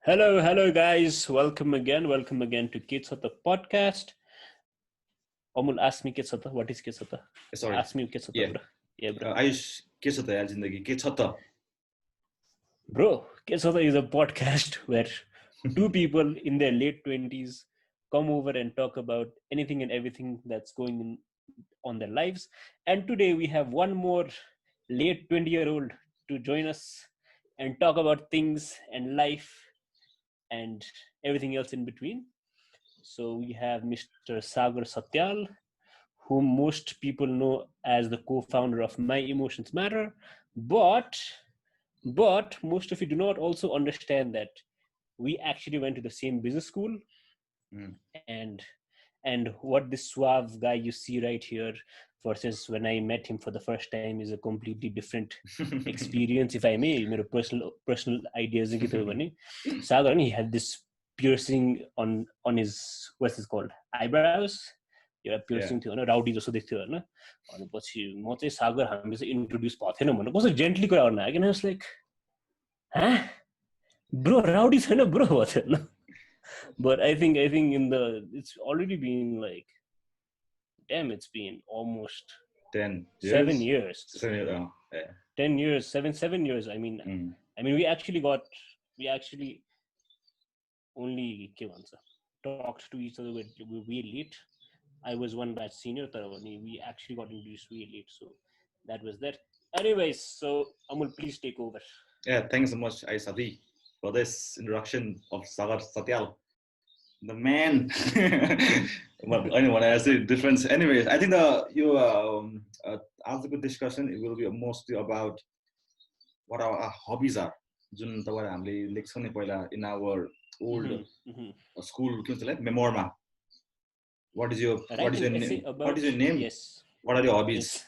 Hello, guys. Welcome again to kechhatapodcast. Amul, ask me kechhata. What is kechhata? Sorry. Ask me kechhata, Yeah. bro. Yeah, bro. Ayush, के छ त यार जिन्दगी के छ त Bro, kechhata is a podcast where two people in their late 20s come over and talk about anything and everything that's going on their lives. And today we have one more late 20-year-old to join us and talk about things and life and everything else in between. So we have Mr. Sagar Satyal, whom most people know as the co-founder of My Emotions Matter, but most of you do not also understand that we actually went to the same business school, and what this suave guy you see right here versus when I met him for the first time is a completely different experience, if I may. My personal ideas. Sagar, he had this piercing on his, what's this called, eyebrows. एउटा पियर्सिङ थियो होइन, rowdy जस्तो देख्थ्यो होइन. अनि पछि म चाहिँ सागर हामीले चाहिँ इन्ट्रोड्युस भएको थिएन भनेर कस्तो जेन्टली कुरा गर्नु आयो किन, लाइक ब्रो राउडी छैन ब्रो भएको थियो होइन. But I think in the, it's already been like, damn, it's been almost 10 years. 7 years. 10 years, 7 years. I mean, we actually only talked to each other way late. I was one batch senior, we actually got introduced way late. So that was that. Anyways, so Amul, please take over. Yeah, thanks so much, Ayush, for this introduction of Sagar Satyal, the man. But anyone has a difference. Anyways, I think after the discussion, it will be mostly about what our hobbies are. In our old school, memoir. What is your name? Yes. What are your hobbies?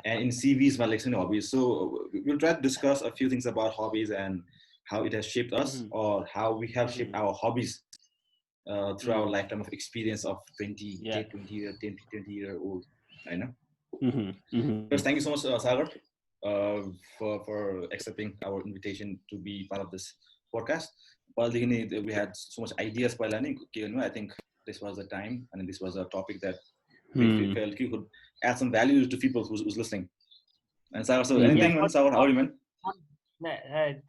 And in CVs, hobbies. So we'll try to discuss a few things about hobbies and how it has shaped us, or how we have shaped our hobbies through our lifetime of experience of 20-year-old. I know. First, thank you so much, Sagar, for accepting our invitation to be part of this podcast. Well, we had so much ideas. I think this was the time, and this was a topic that we felt you could add some value to people who's listening. And Sagar, so anything, Sagar, how are you, man?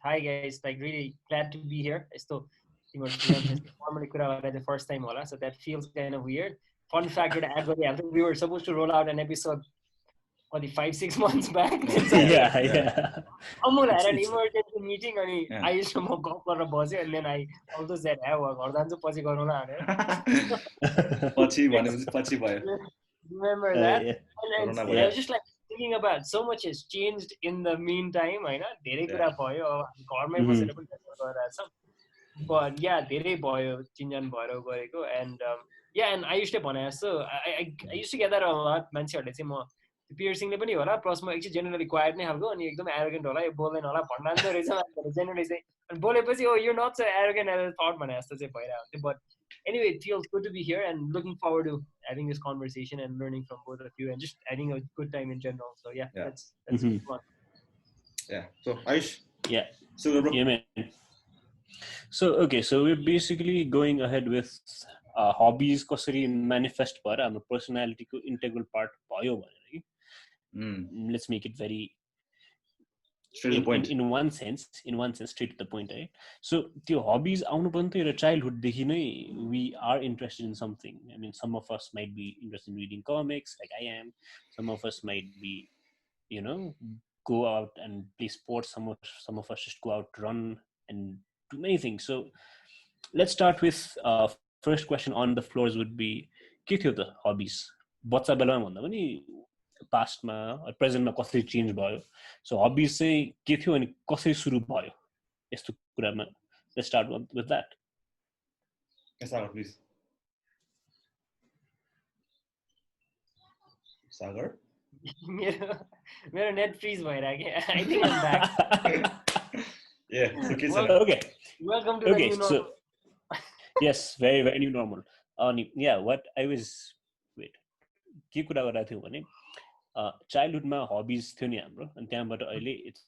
Hi guys, like really glad to be here. So formally the first time, so that feels kind of weird. Fun fact, we were supposed to roll out an episode 5-6 months back. Yeah. Amul had an emergency meeting and I used to go for a buzz, and then I also said, remember that? Yeah. And I was just like thinking about so much has changed in the meantime. But yeah, धेरै भयो चिन्जान भएर गएको. And and I used to भने so I used to get that a lot. मान्छेहरूले चाहिँ म पियर्सिङले पनि होला, प्लस म एकछिन जेनरली क्वाइट नै खालको, अनि एकदम एरोगेन्ट होला, यो बोल्दैन होला भन्नान्दो रहेछ जेनरली चाहिँ. अनि बोलेपछि you're not so arrogant as I thought भने जस्तो चाहिँ भइरहेको थियो. But anyway, it feels good to be here and looking forward to having this conversation and learning from both of you and just having a good time in general. So that's fun. Yeah. So Ayush. Yeah. So yeah, man. So okay, so we're basically going ahead with hobbies कसरी manifest भएर हाम्रो personality को integral part भयो भनेर. Let's make it very straight to the point. In one sense, straight to the point, right? So the hobbies आउनु पनि त एउटा childhood देखि नै we are interested in something. I mean, some of us might be interested in reading comics, like I am. Some of us might be, go out and play sports. Some of us just go out, run, and do many things. So let's start with first question on the floors would be के थियो त hobbies? बच्चा बेलामा भन्दा पनि पास्टमा प्रेजेन्टमा कसरी change भयो? So hobbies चाहिँ के थियो अनि कसरी सुरु भयो यस्तो कुरामा? Let's start with that. Yes, Sagar, please. Sagar? मेरो नेट फ्रीज भइरहेको के. I think I'm back. Yeah, okay. Okay. Welcome to the new normal. So, yes, very, very new normal. Yeah, what I was, के कुरा गरिरहेको थियो भने childhoodमा hobbies थियो नि हाम्रो, अनि त्यहाँबाट अहिले it's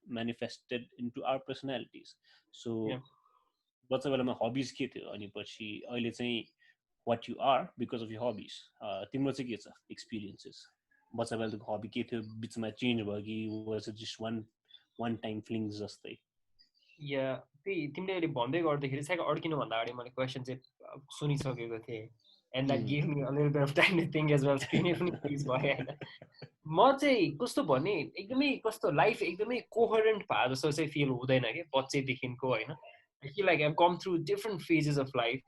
manifested into our personalities. So बच्चा बेलामा हबिज के थियो अनि पछि अहिले चाहिँ what you are because of you hobbies तिम्रो चाहिँ के छ एक्सपिरियन्सेस बच्चा बेलाको हबी के थियो बिचमा चेन्ज भयो कि वाज जस्ट वान टाइम फ्लिङ्स जस्तै या त्यही तिमीले अहिले भन्दै गर्दाखेरि चाहिँ अड्किनुभन्दा अगाडि मैले क्वेसन चाहिँ सुनिसकेको थिएँ and that give me a little bit of time to think as well स्क्रिनै पनि फ्रिज भयो होइन म चाहिँ कस्तो भने एकदमै कस्तो लाइफ एकदमै कोहरेन्ट भए जस्तो चाहिँ फिल हुँदैन कि बच्चैदेखिको होइन I feel like I come through different phases of life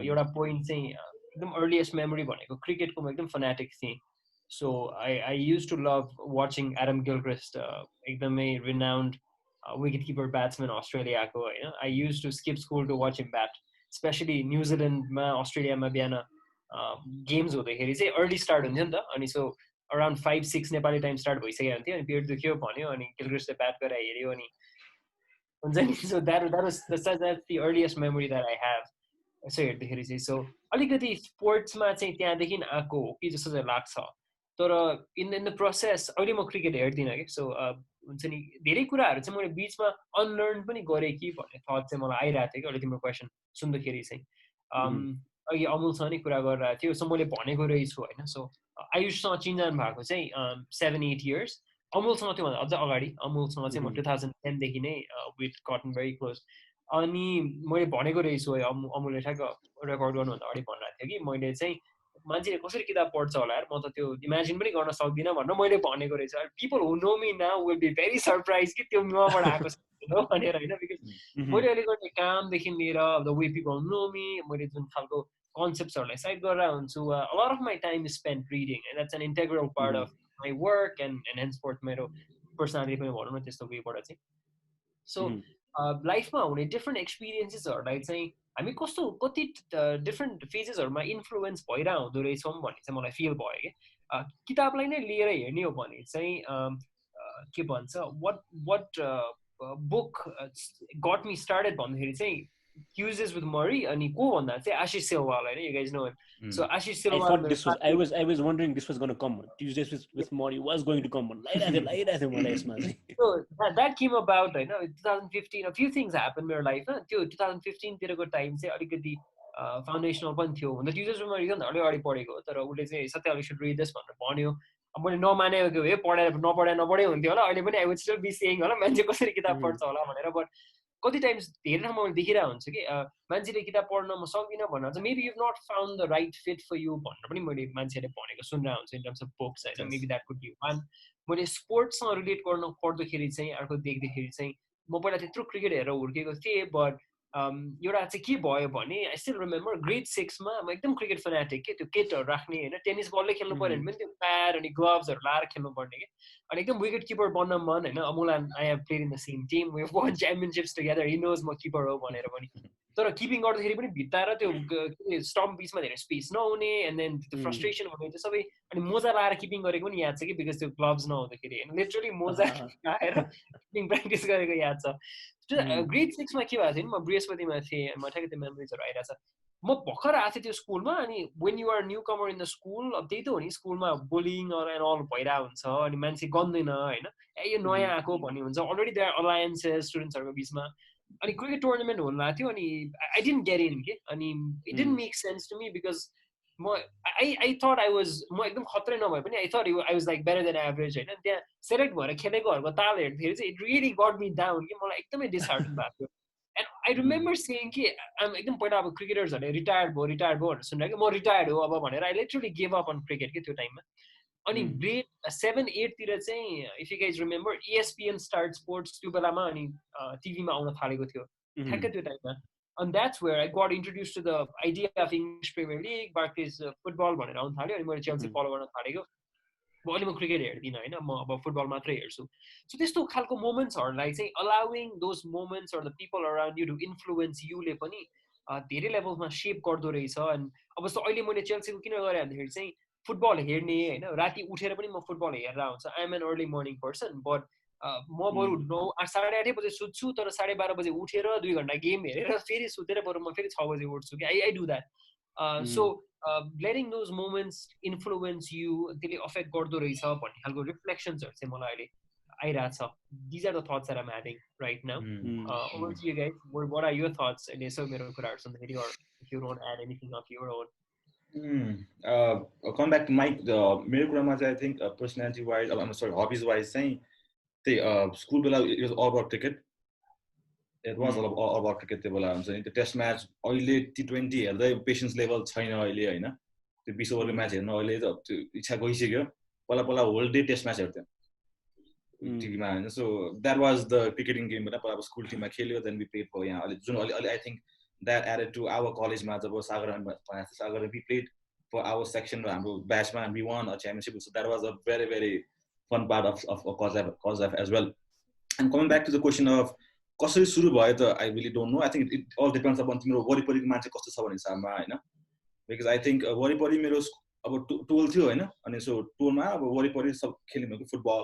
एउटा पोइन्ट चाहिँ एकदम अर्लिएस्ट मेमोरी भनेको क्रिकेटको म एकदम फनाटिक थिएँ so I used to love watching Adam Gilchrist एकदमै रिनाउन्ड wicket keeper batsman अस्ट्रेलियाको होइन I used to skip school to watch him bat specially न्युजिल्यान्डमा अस्ट्रेलियामा बिहान गेम्स हुँदाखेरि चाहिँ अर्ली स्टार्ट हुन्थ्यो नि त अनि so around 5-6 Nepali time start भइसकेको हुन्थ्यो अनि पेट दुख्यो भन्यो अनि गिलक्रिस्टले ब्याट गरेर हेऱ्यो अनि हुन्छ नि so that the earliest memory that I have यसो हेर्दाखेरि चाहिँ सो अलिकति स्पोर्ट्समा चाहिँ त्यहाँदेखि आएको हो कि जस्तो चाहिँ लाग्छ तर इन द प्रोसेस अहिले म क्रिकेट हेर्दिनँ कि सो हुन्छ नि धेरै कुराहरू चाहिँ मैले बिचमा अनलर्न पनि गरेँ कि भन्ने थट चाहिँ मलाई आइरहेको थियो कि अहिले तिम्रो क्वेसन सुन्दाखेरि चाहिँ अघि अमुलसँग नि कुरा गरिरहेको थियो सो मैले भनेको रहेछु होइन सो आयुषसँग चिन्जान भएको चाहिँ 7-8 इयर्स अमुलसँग त्योभन्दा अझ अगाडि अमुलसँग चाहिँ म 2010देखि नै विथ गटन भेरी क्लोज अनि मैले भनेको रहेछु है अमुलले ठ्याक्क रेकर्ड गर्नुभन्दा अगाडि भनिरहेको थियो कि मैले चाहिँ मान्छेले कसरी किताब पढ्छ होला यार म त त्यो इमेजिन पनि गर्न सक्दिनँ भनेर मैले भनेको रहेछ people who know me now will be very surprise कि त्यो मबाट आएको छ भनेर होइन बिकज मैले अहिले गर्ने कामदेखि लिएर the way people know me मैले जुन खालको कन्सेप्ट्सहरूलाई साइड गरेर हुन्छु lot of my time spend reading and that's an integral part of my work and हेन्सपोर्ट मेरो पर्सनालिटी पनि भनौँ न त्यस्तो वेबाट चाहिँ सो लाइफमा हुने डिफ्रेन्ट एक्सपिरियन्सेसहरूलाई चाहिँ हामी कस्तो कति डिफ्रेन्ट फेजेसहरूमा इन्फ्लुएन्स भइरहेको हुँदो रहेछौँ भन्ने चाहिँ मलाई फिल भयो कि किताबलाई नै लिएर हेर्ने हो भने चाहिँ के भन्छ what book got me started भन्दाखेरि चाहिँ Tuesdays with Murray अनि को भन्दा चाहिँ आशिष सिलवाल होइन you guys know him so Ashish Silwal I was wondering this was going to come on Tuesdays with Murray was going to come on लाइरहेको थियो मलाई यसमा चाहिँ so that came about होइन 2015 a few things happened मेरो लाइफमा त्यो 2015 तिरको time चाहिँ अलिकति फाउन्डेसनल पनि थियो हुन Tuesdays with Murray अलि अगाडि पढेको तर उसले चाहिँ Satyal you should read this भनेर भन्यो मैले नमानेको हे नपढाइ हुन्थ्यो होला अहिले पनि I would still be saying होला मान्छे कसरी किताब पढ्छ होला भनेर बट कति टाइम्स धेरै ठाउँमा मैले देखिरहेको हुन्छु कि मान्छेले किताब पढ्न म सक्दिनँ भनेर चाहिँ maybe you not found the right fit for you भनेर पनि मैले मान्छेले भनेको सुनिरहेको हुन्छु इन टर्म्स अफ बुक्स होइन maybe that could be one मैले स्पोर्ट्ससँग रिलेट गर्न पर्दाखेरि चाहिँ अर्को देख्दाखेरि चाहिँ म पहिला त्यत्रो क्रिकेट हेरेर हुर्केको थिएँ बट एउटा चाहिँ के भयो भने आई स्टिल रिमेम्बर ग्रेड 6मा म एकदम क्रिकेट फनाटिक के त्यो केटहरू राख्ने होइन टेनिस बलले खेल्नु पऱ्यो भने पनि त्यो प्याड अनि ग्लोभ्सहरू लाएर खेल्नु पर्ने कि अनि एकदम विकेट किपर बन्न मन होइन Amul and I have played in the same team we have won championships together he knows म किपर हो भनेर पनि तर किपिङ गर्दाखेरि पनि भित्ताएर त्यो स्टम्प बिचमा धेरै स्पेस नहुने एन्ड देन त्यो फ्रस्ट्रेसन हुने त्यो सबै अनि मोजा लाएर किपिङ गरेको पनि याद छ कि बिकज त्यो ग्लोभ्स नहुँदाखेरि लिटरली मोजा लाएर किपिङ प्र्याक्टिस गरेको याद छ ग्रेड 6मा के भएको थियो नि म बृहस्पतिमा थिएँ म ठ्याक्कै त्यो मेमोरिजहरू आइरहेछ म भर्खर आएको थिएँ त्यो स्कुलमा अनि when you are newcomer in the school अब त्यही त हो नि स्कुलमा बुलिङ एन्ड अल भइरहेको हुन्छ अनि मान्छे गन्दैन होइन ए यो नयाँ आएको भन्ने हुन्छ अलरेडी देयर अलायन्सेस स्टुडेन्ट्सहरूको बिचमा अनि क्रिकेट टुर्नामेन्ट हुन लाग्थ्यो अनि आई डिन्ट गेट इन के अनि it didn't make sense to me because म आई थट आई वाज म एकदम खत्रै नभए पनि I thought I was like better than average होइन त्यहाँ सेलेक्ट भएर खेलेकोहरूको ताल हेर्दाखेरि चाहिँ it really got me down कि मलाई एकदमै डिसहार्टन भएको थियो एन्ड आई रिमेम्बर सेङ कि एकदम पहिला अब क्रिकेटर्सहरूले रिटायर्ड भयो भनेर सुनेर कि म रिटायर्ड हो अब भनेर I literally give up on cricket कि त्यो टाइममा अनि ग्रेड 7-8तिर चाहिँ if you guys remember ESPN start sports त्यो बेलामा अनि टिभीमा आउन थालेको थियो ठ्याक्कै त्यो टाइममा and that's where I got introduced to the idea of English Premier League, Barclays football भनेर आउन थाल्यो अनि मैले चेल्सी फलो गर्न थालेको अब अहिले म क्रिकेट हेर्दिनँ होइन म अब फुटबल मात्रै हेर्छु सो त्यस्तो खालको मोमेन्ट्सहरूलाई चाहिँ allowing those moments or the people around you to influence युले पनि धेरै लेभलमा सेप गर्दो रहेछ अनि अब जस्तो अहिले मैले चेल्सीको किन गरेँ भन्दाखेरि चाहिँ फुटबल हेर्ने होइन राति उठेर पनि म फुटबल हेरेर आउँछ I am an early morning person but म बरु 9-8:30 बजे सुत्छु तर 12:30 बजे उठेर 2 घन्टा गेम हेरेर फेरि सुतेर बरु म फेरि 6 बजे उठ्छु कि I do that so letting those moments influence you त्यसले अफेक्ट गर्दो रहेछ भन्ने खालको रिफ्लेक्सन्सहरू चाहिँ मलाई अहिले आइरहेछ. These are the thoughts that I'm having right now. Over to you guys. What are your thoughts? And यसो मेरो कुराहरू सुन्दाखेरि, or if you don't add anything of your own. Coming back to Mike, मेरो कुरामा चाहिँ I think personality wise, I'm sorry, hobbies wise चाहिँ त्यही school बेला it was all about cricket. It was all about cricket त्यो बेला हुन्छ नि. त्यो टेस्ट म्याच अहिले T20 हेर्दै पेसेन्स लेभल छैन अहिले हैन. त्यो 20 ओभरको म्याच हेर्न अहिले त त्यो इच्छा गइसक्यो. पहिला पहिला होल डे टेस्ट म्याच हेर्थ्यो टिभीमा हैन. So that was the cricketing game बेला पहिला स्कुल टिममा खेल्यो. देन वी प्लेड फर यहाँ अहिले जुन अहिले I think that added to our कलेजमा जब Sagar we played for our section र हाम्रो ब्याचमा we won a championship. So that was a very very fun part of cause as well. And coming back to the question of कसरी सुरु भयो त I really don't know. I think it all depends upon तिम्रो वरिपरिको मान्छे कस्तो छ भन्ने हिसाबमा होइन. बिकज आई थिङ्क वरिपरि मेरो अब टोल थियो होइन. अनि सो टोलमा अब वरिपरि सब खेल्ने भनेको फुटबल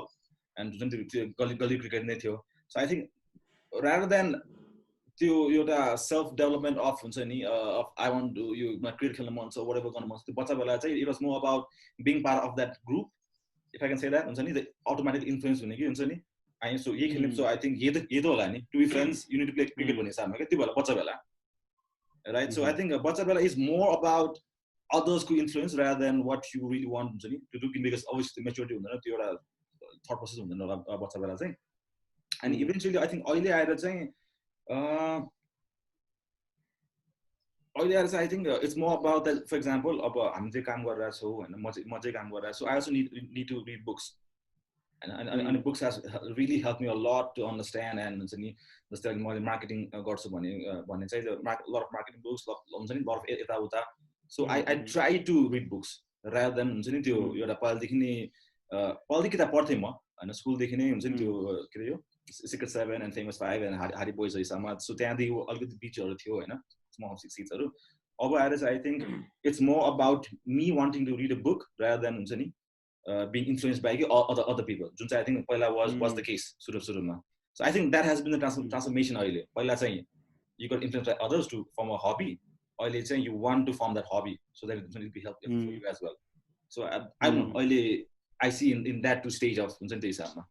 एन्ड जुन त्यो गली क्रिकेट नै थियो. So I think rather than त्यो एउटा सेल्फ डेभलपमेन्ट अफ हुन्छ नि अफ आई वान्ट टु यो क्रिकेट खेल्न मन छ वरेभर गर्न मन छ. त्यो बच्चा बेला चाहिँ it was more about being part of that group. If I can say that हुन्छ नि अटोमेटिक इन्फ्लुएन्स हुने कि हुन्छ नि. आई सो यही खेल्ने. सो आई थिङ्क यही त होला नि to be friends you need to play cricket भन्ने हिसाबमा क्या त्यो बेला बच्चा बेला राइट. सो आई थिङ्क बच्चा बेला इज मोर अबाउट अदर्सको influence rather than what you really want हुन्छ नि to do, because obviously maturity हुँदैन त्यो एउटा थट प्रोसेस हुँदैन होला बच्चा बेला चाहिँ. अनि इभेन्चुअली आई थिङ्क अहिले आएर चाहिँ I think it's more about that. For example अब हामी चाहिँ काम गरिरहेको छौँ होइन. म चाहिँ काम गरिरहेको छु. I also need to read books अनि books has really help me a lot to understand. And हुन्छ नि जस्तै मैले मार्केटिङ गर्छु भने चाहिँ लट अफ मार्केटिङ बुक्स हुन्छ नि लट अफ यताउता. So I try to read books rather than हुन्छ नि त्यो एउटा पहिलादेखि नै पहिलादेखि किताब पढ्थेँ म होइन. स्कुलदेखि नै हुन्छ नि त्यो के अरे यो सिक्रेट 7 एन्ड फेमस 5 एन्ड हारी बोइज हिसाबमा. सो त्यहाँदेखि अलिकति बिचहरू थियो होइन स्मल सिक्सहरू. अब आएर चाहिँ I think it's more about me wanting to read a book rather than हुन्छ नि being influenced by other people. जुन चाहिँ I think पहिला was the case सुरुमा. So I think that has been the transformation अहिले. पहिला चाहिँ you got influenced by others to form a hobby. अहिले चाहिँ you want to form that hobby so that it will be helpful for you as well. So I don't know. अहिले I see in that two stage of हुन्छ नि त्यो हिसाबमा.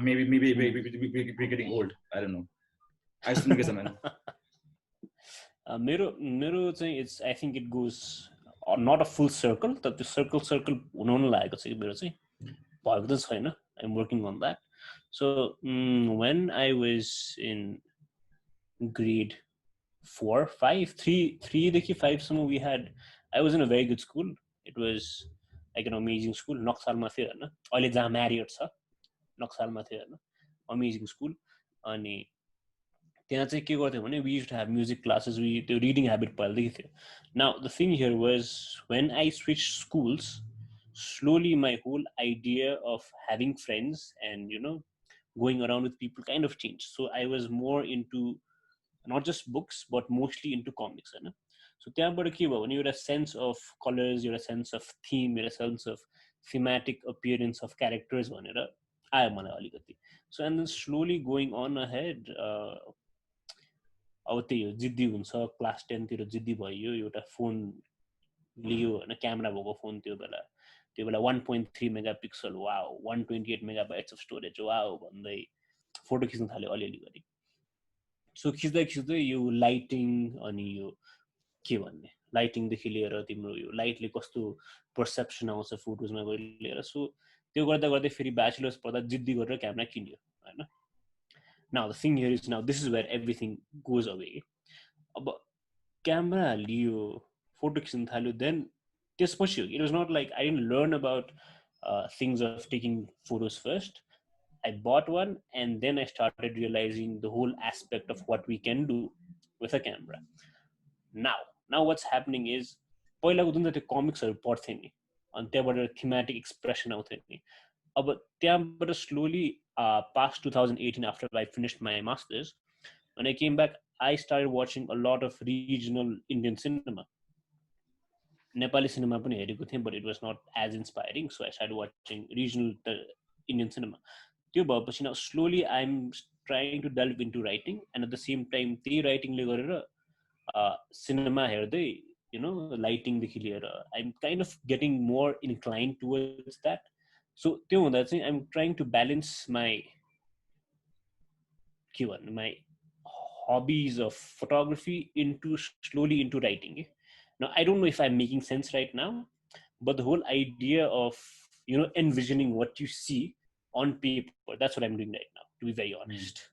Maybe we're getting old. I don't know. I just think it's a man. मेरो चाहिँ it's I think it goes not a full circle. तर त्यो circle हुन लागेको छ कि मेरो चाहिँ भएको त छैन. I'm working on that. So when I was in grade 4, 5, 3 देखि 5 सम्म I was in a very good school. It was like an amazing school. नक्सालमा थियो हैन. अहिले जहाँ म्यारियट छ नक्सालमा थियो हैन. Amazing school. अनि त्यहाँ चाहिँ के गर्थ्यौँ भने we used to have music classes. त्यो reading habit पहिलेदेखि थियो. Now the thing here was when I switched schools, slowly my whole idea of having friends and going around with people kind of changed. So I was more into not just books but mostly into comics हैन. So त्यहाँबाट के भयो भने एउटा sense of colors, एउटा sense of theme, एउटा sense of thematic appearance of characters भनेर आयो मलाई अलिकति. So and then slowly going on ahead अब त्यही हो जिद्दी हुन्छ. क्लास 10 तिर जिद्दी भयो. एउटा फोन लियो हैन. क्यामेरा भएको फोन त्यो बेला 1.3 megapixel wow 128 megabytes of storage wow भन्दै फोटो खिच्न थाल्यो अलिअलि गरी. सो खिच्दै यो लाइटिङ अनि यो के भन्ने लाइटिङदेखि लिएर तिम्रो यो लाइटले कस्तो पर्सेप्सन आउँछ फोटोजमा लिएर. सो त्यो गर्दै फेरि ब्याचलर्स पढ्दा जिद्दी गरेर क्यामेरा किन्यो हैन. Now the thing here is now this is where everything goes away. अब क्यामेरा लियो फोटो खिच्न थाल्यो. देन त्यसपछि it was not like I didn't learn about things of taking photos first. I bought one and then I started realizing the whole aspect of what we can do with a camera. Now what's happening is पहिलाको जुन त्यो कमिक्सहरू पढ्थेँ नि अनि त्यहाँबाट thematic expression आउँथ्यो नि. अब त्यहाँबाट slowly past 2018 after I finished my masters, when I came back I started watching a lot of regional Indian cinema. Nepali cinema पनि हेरेको थिएँ but it was not as inspiring, so I started watching regional Indian cinema. त्यो भएपछि now slowly I'm trying to delve into writing and at the same time त्यही writingले गरेर cinema हेर्दै lighting देखि लिएर I'm kind of getting more inclined towards that. So त्यो हुँदा चाहिँ I'm trying to balance my के भन्नु my hobbies of photography slowly into writing. Now I don't know if I'm making sense right now, but the whole idea of envisioning what you see on paper, that's what I'm doing right now, to be very honest.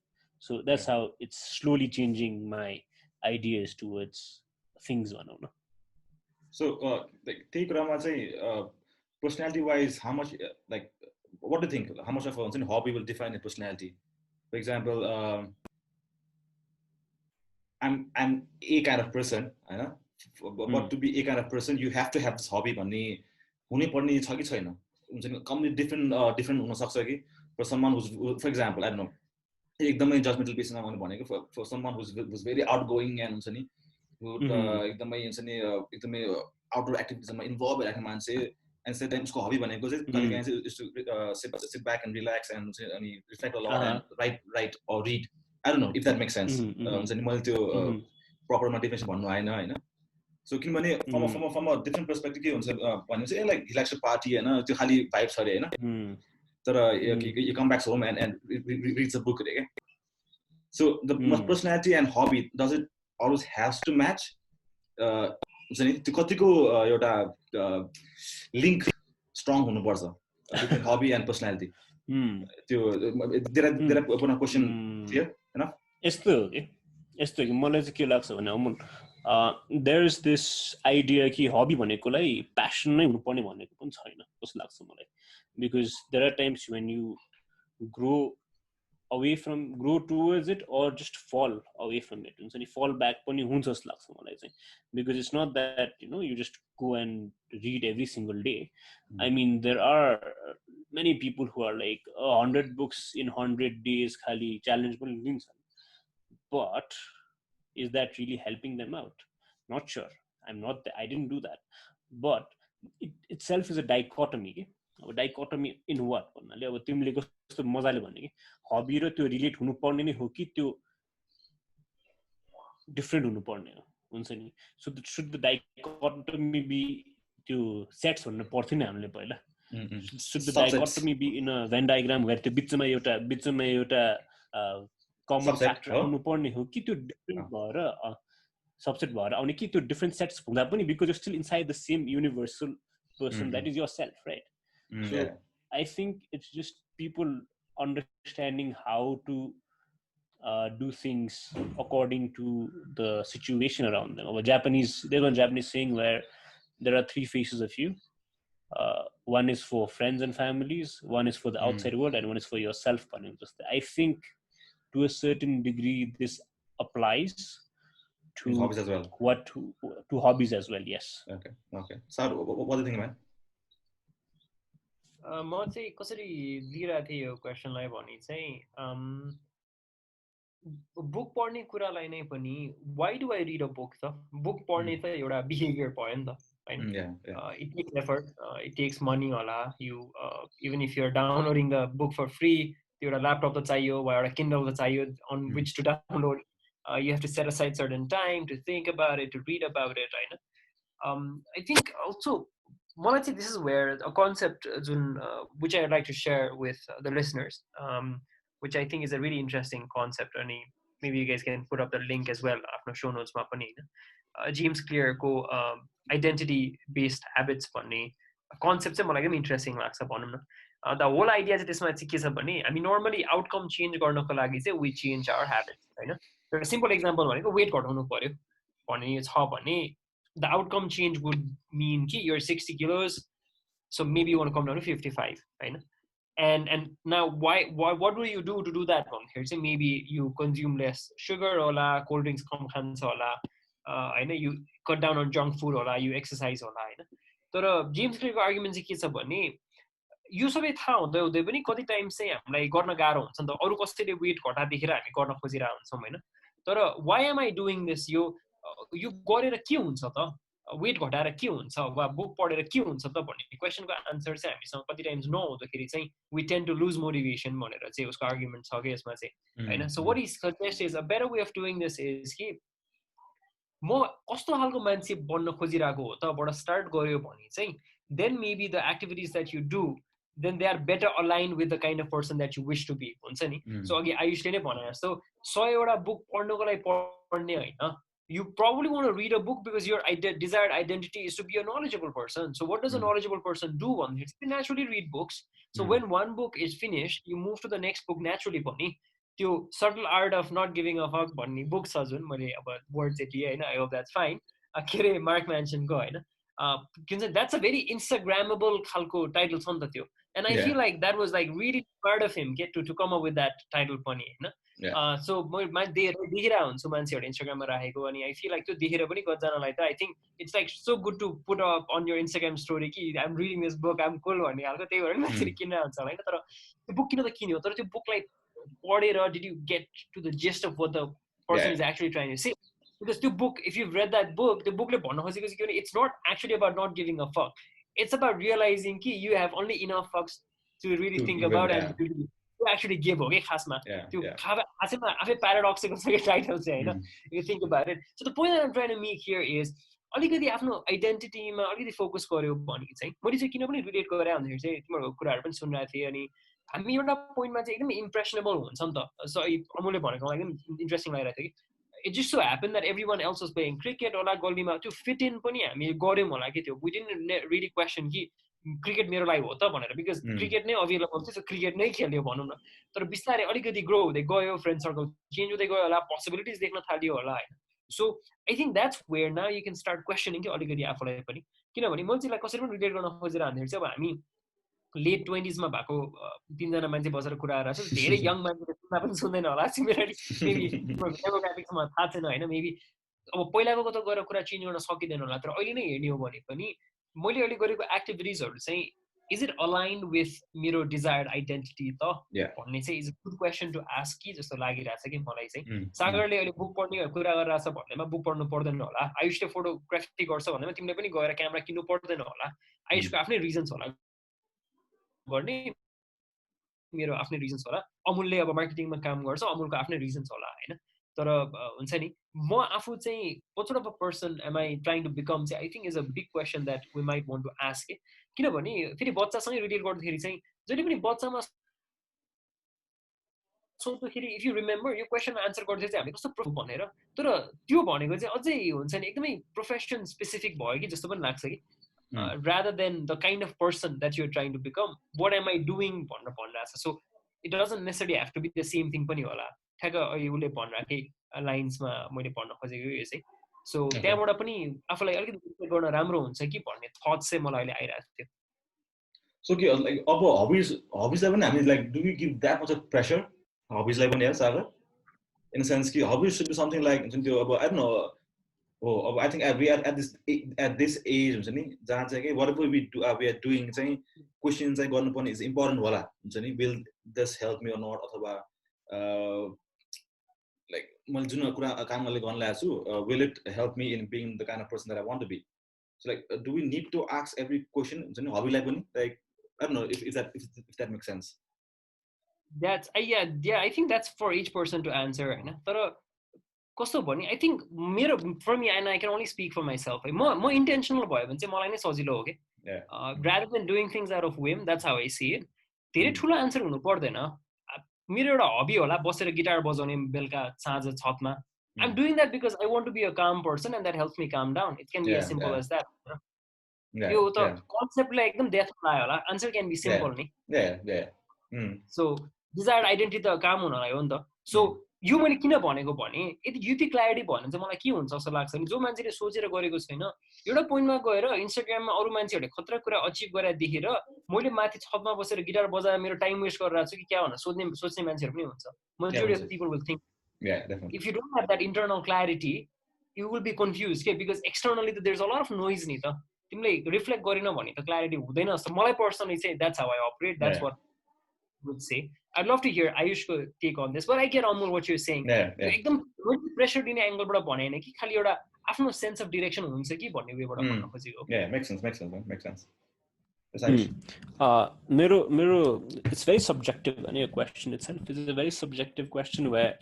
So that's how it's slowly changing my ideas towards things भनौँ न. So त्यही कुरामा चाहिँ personality wise how much like what do you think, how much of a hobby will define a personality? For example, I'm a kind of person, हैन, but to be a kind of person you have to have this hobby भन्ने हुनै पर्ने छ कि छैन? हुन्छ नि complete different हुन सक्छ कि for someone who's, for example, I don't know, एकदमै judgmental बेसिसमा मैले भनेको for someone who's very outgoing and हुन्छ नि एकदमै हुन्छ नि एकदमै आउटडोर एक्टिभिटिजमा इन्भल्भ भइराख्ने मान्छे एन्ड सेम टाइम उसको हबी भनेको चाहिँ कहिलेकाहीँ चाहिँ is to sit back and relax and अनि reflect a lot and write or read. I don't know if that makes sense. हुन्छ नि मैले त्यो प्रपरमा डेफिनेसन भन्नु आएन होइन. सो किनभने फ्रम अ डिफ्रेन्ट पर्सपेक्टिभ के हुन्छ भने चाहिँ like he likes to party होइन, त्यो खालि भाइब्स अरे होइन, तर you come back home and reads a book अरे क्या. So the personality and hobby does it always has to match? हुन्छ नि त्यो कतिको एउटा लिङ्क स्ट्रङ हुनुपर्छ between hobby and personality? त्यो देयर आर क्वेसन क्लियर हैन? यस्तो कि मलाई चाहिँ के लाग्छ भने Amul, there is this idea कि हबी भनेकोलाई प्यासन नै हुनुपर्ने भनेको पनि छैन जस्तो लाग्छ मलाई. Because there are times when you grow towards it or just fall away from it. हुन्छ नि fall back पनि हुन्छ जस्तो लाग्छ मलाई चाहिँ. Because it's not that you just go and read every single day. I mean, there are many people who are like 100 books in 100 days खाली challenge पनि लिन्छन्. But is that really helping them out? Not sure. I didn't do that. But it itself is a dichotomy. अब dichotomy in what भन्नाले अब तिमीले कस्तो मजाले भन्ने कि हबी र त्यो रिलेट हुनुपर्ने नै हो कि त्यो डिफ्रेन्ट हुनुपर्ने हो, हुन्छ नि. So should the dichotomy be त्यो सेट्स भन्नु पर्थ्यो नि हामीले पहिला. Should the dichotomy be in a Venn diagram where त्यो बिचमा एउटा कमन फ्याक्टर हुनुपर्ने हो कि त्यो डिफ्रेन्ट भएर सबसेट भएर आउने कि त्यो डिफ्रेन्ट सेट्स हुँदा पनि because you still inside the same universal person that is yourself, right? So I think it's just people understanding how to do things according to the situation around them. There's one Japanese saying where there are three faces of you. One is for friends and families, one is for the outside world, and one is for yourself. I think to a certain degree this applies to hobbies as well. To hobbies as well, yes. Okay. So what do you think, man? म चाहिँ कसरी दिइरहेको थिएँ यो क्वेसनलाई भने चाहिँ book पढ्ने कुरालाई नै पनि why do I read a book त? बुक पढ्ने त एउटा बिहेभियर भयो नि त होइन. It takes effort, it takes money होला. You even if you're downloading the book for free, त्यो एउटा ल्यापटप त चाहियो वा एउटा किन्डल त चाहियो on which to download. You have to set aside certain time to think about it, to read about it, right? I think also, this is where a concept which I'd like to share with the listeners, which I think is a really interesting concept. And maybe you guys can put up the link as well after show notes. James Clear ko identity-based habits भन्ने concept चाहिँ मलाई एकदम interesting लाग्छ भनौँ न. The whole idea चाहिँ त्यसमा चाहिँ के छ भने हामी normally outcome change गर्नको लागि चाहिँ we change our habits, होइन. एउटा सिम्पल एक्जाम्पल भनेको वेट घटाउनु पर्यो भन्ने छ भने the outcome change would mean कि you're 60 kilos, so maybe you want to come down to 55, right? And now what do you do to do that one? Here, say maybe you consume less sugar होला, cold drinks कम खान्छ होला, होइन, you cut down on junk food होला, you exercise होला, होइन. तर James क्लियरको argument चाहिँ के छ भने यो सबै थाहा हुँदै पनि कति टाइम चाहिँ हामीलाई गर्न गाह्रो हुन्छ नि त. अरू कसैले वेट घटा देखेर हामी गर्न खोजिरहेको हुन्छौँ होइन. तर why am I doing this, यो गरेर के हुन्छ त? वेट घटाएर के हुन्छ वा बुक पढेर के हुन्छ त भन्ने क्वेसनको आन्सर चाहिँ हामीसँग कति टाइम्स नहुँदाखेरि चाहिँ we tend to lose motivation भनेर चाहिँ उसको आर्गुमेन्ट छ कि यसमा चाहिँ होइन. So what is suggest is a better way of doing this is कि म कस्तो खालको मान्छे बन्न खोजिरहेको हो त बाट स्टार्ट गर्यो भने चाहिँ then maybe the activities that you do then they are better aligned with the kind of person that you wish to be. So again, Ayushले नै भने जस्तो 100 एउटा book पढ्नको लागि पढ्ने हैन. You probably want to read a book because your desired identity is to be a knowledgeable person. So what does a knowledgeable person do? They naturally read books. So when one book is finished, you move to the next book naturally. The subtle art of not giving a fuck भन्ने book छ जुन मैले अब words यति हैन. I hope that's fine. के अरे Mark Manson को हैन. That's a very Instagrammable खालको title छ नि त त्यो. And I feel like that was like really part of him to come up with that title पनि हैन. So my देखिरा हुन्छु मान्छेहरुले इन्स्टाग्राममा राखेको अनि I feel like त्यो देखेर पनि कतिजनालाई त I think it's like so good to put up on your Instagram story कि I'm reading this book, I'm cool भन्ने खालको त्यही भएर मान्छेले किन्न हुन्छ हैन. तर त्यो बुक किन त किन्यो तर त्यो बुकलाई पढेर did you get to the gist of what the person is actually trying to say? Because the book, if you've read that book, the book it's not actually about not giving a fuck. It's about realizing that you have only enough fucks to really think about and to actually give. Okay, khasma. To paradoxical title you think about it. So the point that I'm trying to make here is अलिकति आफ्नो आइडेन्टिटीमा अलिकति focus गर्यो भने चाहिँ मैले चाहिँ किन पनि रिलेट गरेर भन्दाखेरि चाहिँ तिम्रो कुराहरु पनि सुनिरहेको थिएँ अनि हामी एउटा पोइन्टमा चाहिँ एकदम इम्प्रेसनेबल हुन्छ नि त. सो अमुलले भनेको लागि एकदम इन्ट्रेस्टिङ लागिरहेको थियो कि it just so happened that everyone else was playing cricket or like गल्लीमा त्यो fit in पनि हामी गर्यौं होला के त्यो. We didn't really question कि क्रिकेट मेरो लागि हो त भनेर because क्रिकेट नै अवेलेबल थियो. सो क्रिकेट नै खेल्यो भनौं न. तर बिस्तारै अलिकति ग्रो हुँदै गयो, फ्रेन्ड सर्कल चेन्ज हुँदै गयो होला, पोसिबिलिटिज देख्न थालियो होला हैन. So I think that's where now you can start questioning कि अलिकति आफूलाई पनि. किनभने मान्छेलाई कसरी पनि रिलेट गर्न खोजेर भन्दाखेरि चाहिँ अब हामी लेट 20s मा भएको तीनजना मान्छे बसेर कुरा गरिरहेको छ. धेरै यङ मान्छेले सुन्दा पनि सुन्दैन होला सिमिलरली मेबी डेमोग्राफिक्समा थाहा छैन हैन. मेबी अब पहिलाको त गएर कुरा चेन्ज गर्न सकिदैन होला. तर अहिले नै हेर्ने हो भने पनि मैले अहिले गरेको एक्टिभिटिजहरु चाहिँ is it aligned with मेरो desired identity त भन्ने चाहिँ is a good question to ask कि जस्तो लागिरहेछ कि मलाई चाहिँ. सागरले अहिले बुक पढ्ने कुरा गरिरहेछ भन्नेमा बुक पढ्नु पर्दैन होला. आयुषले फोटोग्राफी गर्छ भन्नेमा तिमीले पनि गएर क्यामेरा किन्नु पर्दैन होला. आयुषको आफ्नै रिजन्स होला गर्ने, मेरो आफ्नै रिजन्स होला. अमुलले अब मार्केटिङमा काम गर्छ, अमुलको आफ्नै रिजन्स होला हैन. तर हुन्छ नि म आफू चाहिँ what sort of a person am I trying to become चाहिँ I think is a big question that we might want to ask. किनभने फेरि बच्चासँगै रिलेट गर्दाखेरि चाहिँ जहिले पनि बच्चामा सोच्दाखेरि if you remember यो क्वेशनमा आन्सर गर्दै चाहिँ हामी कस्तो प्रुफ भनेर, तर त्यो भनेको चाहिँ अझै हुन्छ नि एकदमै प्रोफेसन स्पेसिफिक भयो कि जस्तो पनि लाग्छ कि rather than the kind of person that you're trying to become, what am I doing भनेर भनिरहेछ. So it doesn't necessarily have to be the same thing पनि होला. ठ्याक्क अहिले भनिराखेँ लाइन्समा मैले भन्न खोजेको यो चाहिँ. सो त्यहाँबाट पनि आफूलाई अलिकति गर्न राम्रो हुन्छ कि भन्ने थट चाहिँ मलाई अहिले आइरहेको थियो. So like अब हबीजलाई पनि हामी like do we give that much of pressure हबीजलाई पनि यार सागर in a sense कि hobbies should be something like त्यो अब I don't know. Oh, I think we are at this age हुन्छ नि जहाँ चाहिँ के whatever we are doing चाहिँ क्वेशन चाहिँ गर्नुपर्ने is important होला हुन्छ नि. Will this help me or not अथवा like मैले जुन कुरा काम गर्न लागेको छु will it help me in being the kind of person that I want to be. So like do we need to ask every question हुन्छ नि हबीलाई पनि like I don't know if that makes sense. That's yeah I think that's for each person to answer हैन. तर कस्तो भने I think मेरो for me and I can only speak for myself. म intentional भयो भने चाहिँ मलाई नै सजिलो हो के. Rather than doing things out of whim, that's how I see it. धेरै ठुलो आन्सर हुनु पर्दैन. मेरो एउटा हबी होला बसेर गिटार बजाउने बेलुका साँझ छतमा. I'm doing that because I want to be a calm person and that helps me calm down. It can be as simple as that. यो त कन्सेप्टलाई एकदम डेथ लाग्यो होला. आन्सर क्यान बी सिम्पल नि. सो डिजायर्ड आइडेन्टिटी त काम हुनलाई हो नि त. सो यो मैले किन भनेको भने यति क्ल्यारिटी भयो भने चाहिँ मलाई के हुन्छ जस्तो लाग्छ नि जो मान्छेले सोचेर गरेको छैन एउटा पोइन्टमा गएर इन्स्टाग्राममा अरू मान्छेहरूले खतरा कुरा अचिभ गरेर देखेर मैले माथि छतमा बसेर गिटार बजाएर मेरो टाइम वेस्ट गरिरहेको छु कि क्या भनेर सोच्ने मान्छेहरू पनि हुन्छ. Majority of people will think. If you don't have that internal clarity, you will be confused के because externally there's a lot of noise नि त. तिमीले रिफ्लेक्ट गरेन भने त क्ल्यारिटी हुँदैन जस्तो मलाई पर्सनली चाहिँ that's how I operate. That's what I would say. I'd love to hear Ayushको take on this, but I get on what you're saying. एकदम प्रेसर दिने एंगलबाट भने हैन कि खाली एउटा आफ्नो सेन्स अफ डाइरेक्सन हुन्छ कि भन्ने वेबाट भन्न खोजेको. Makes sense. मेरो it's very subjective and your question itself is a very subjective question where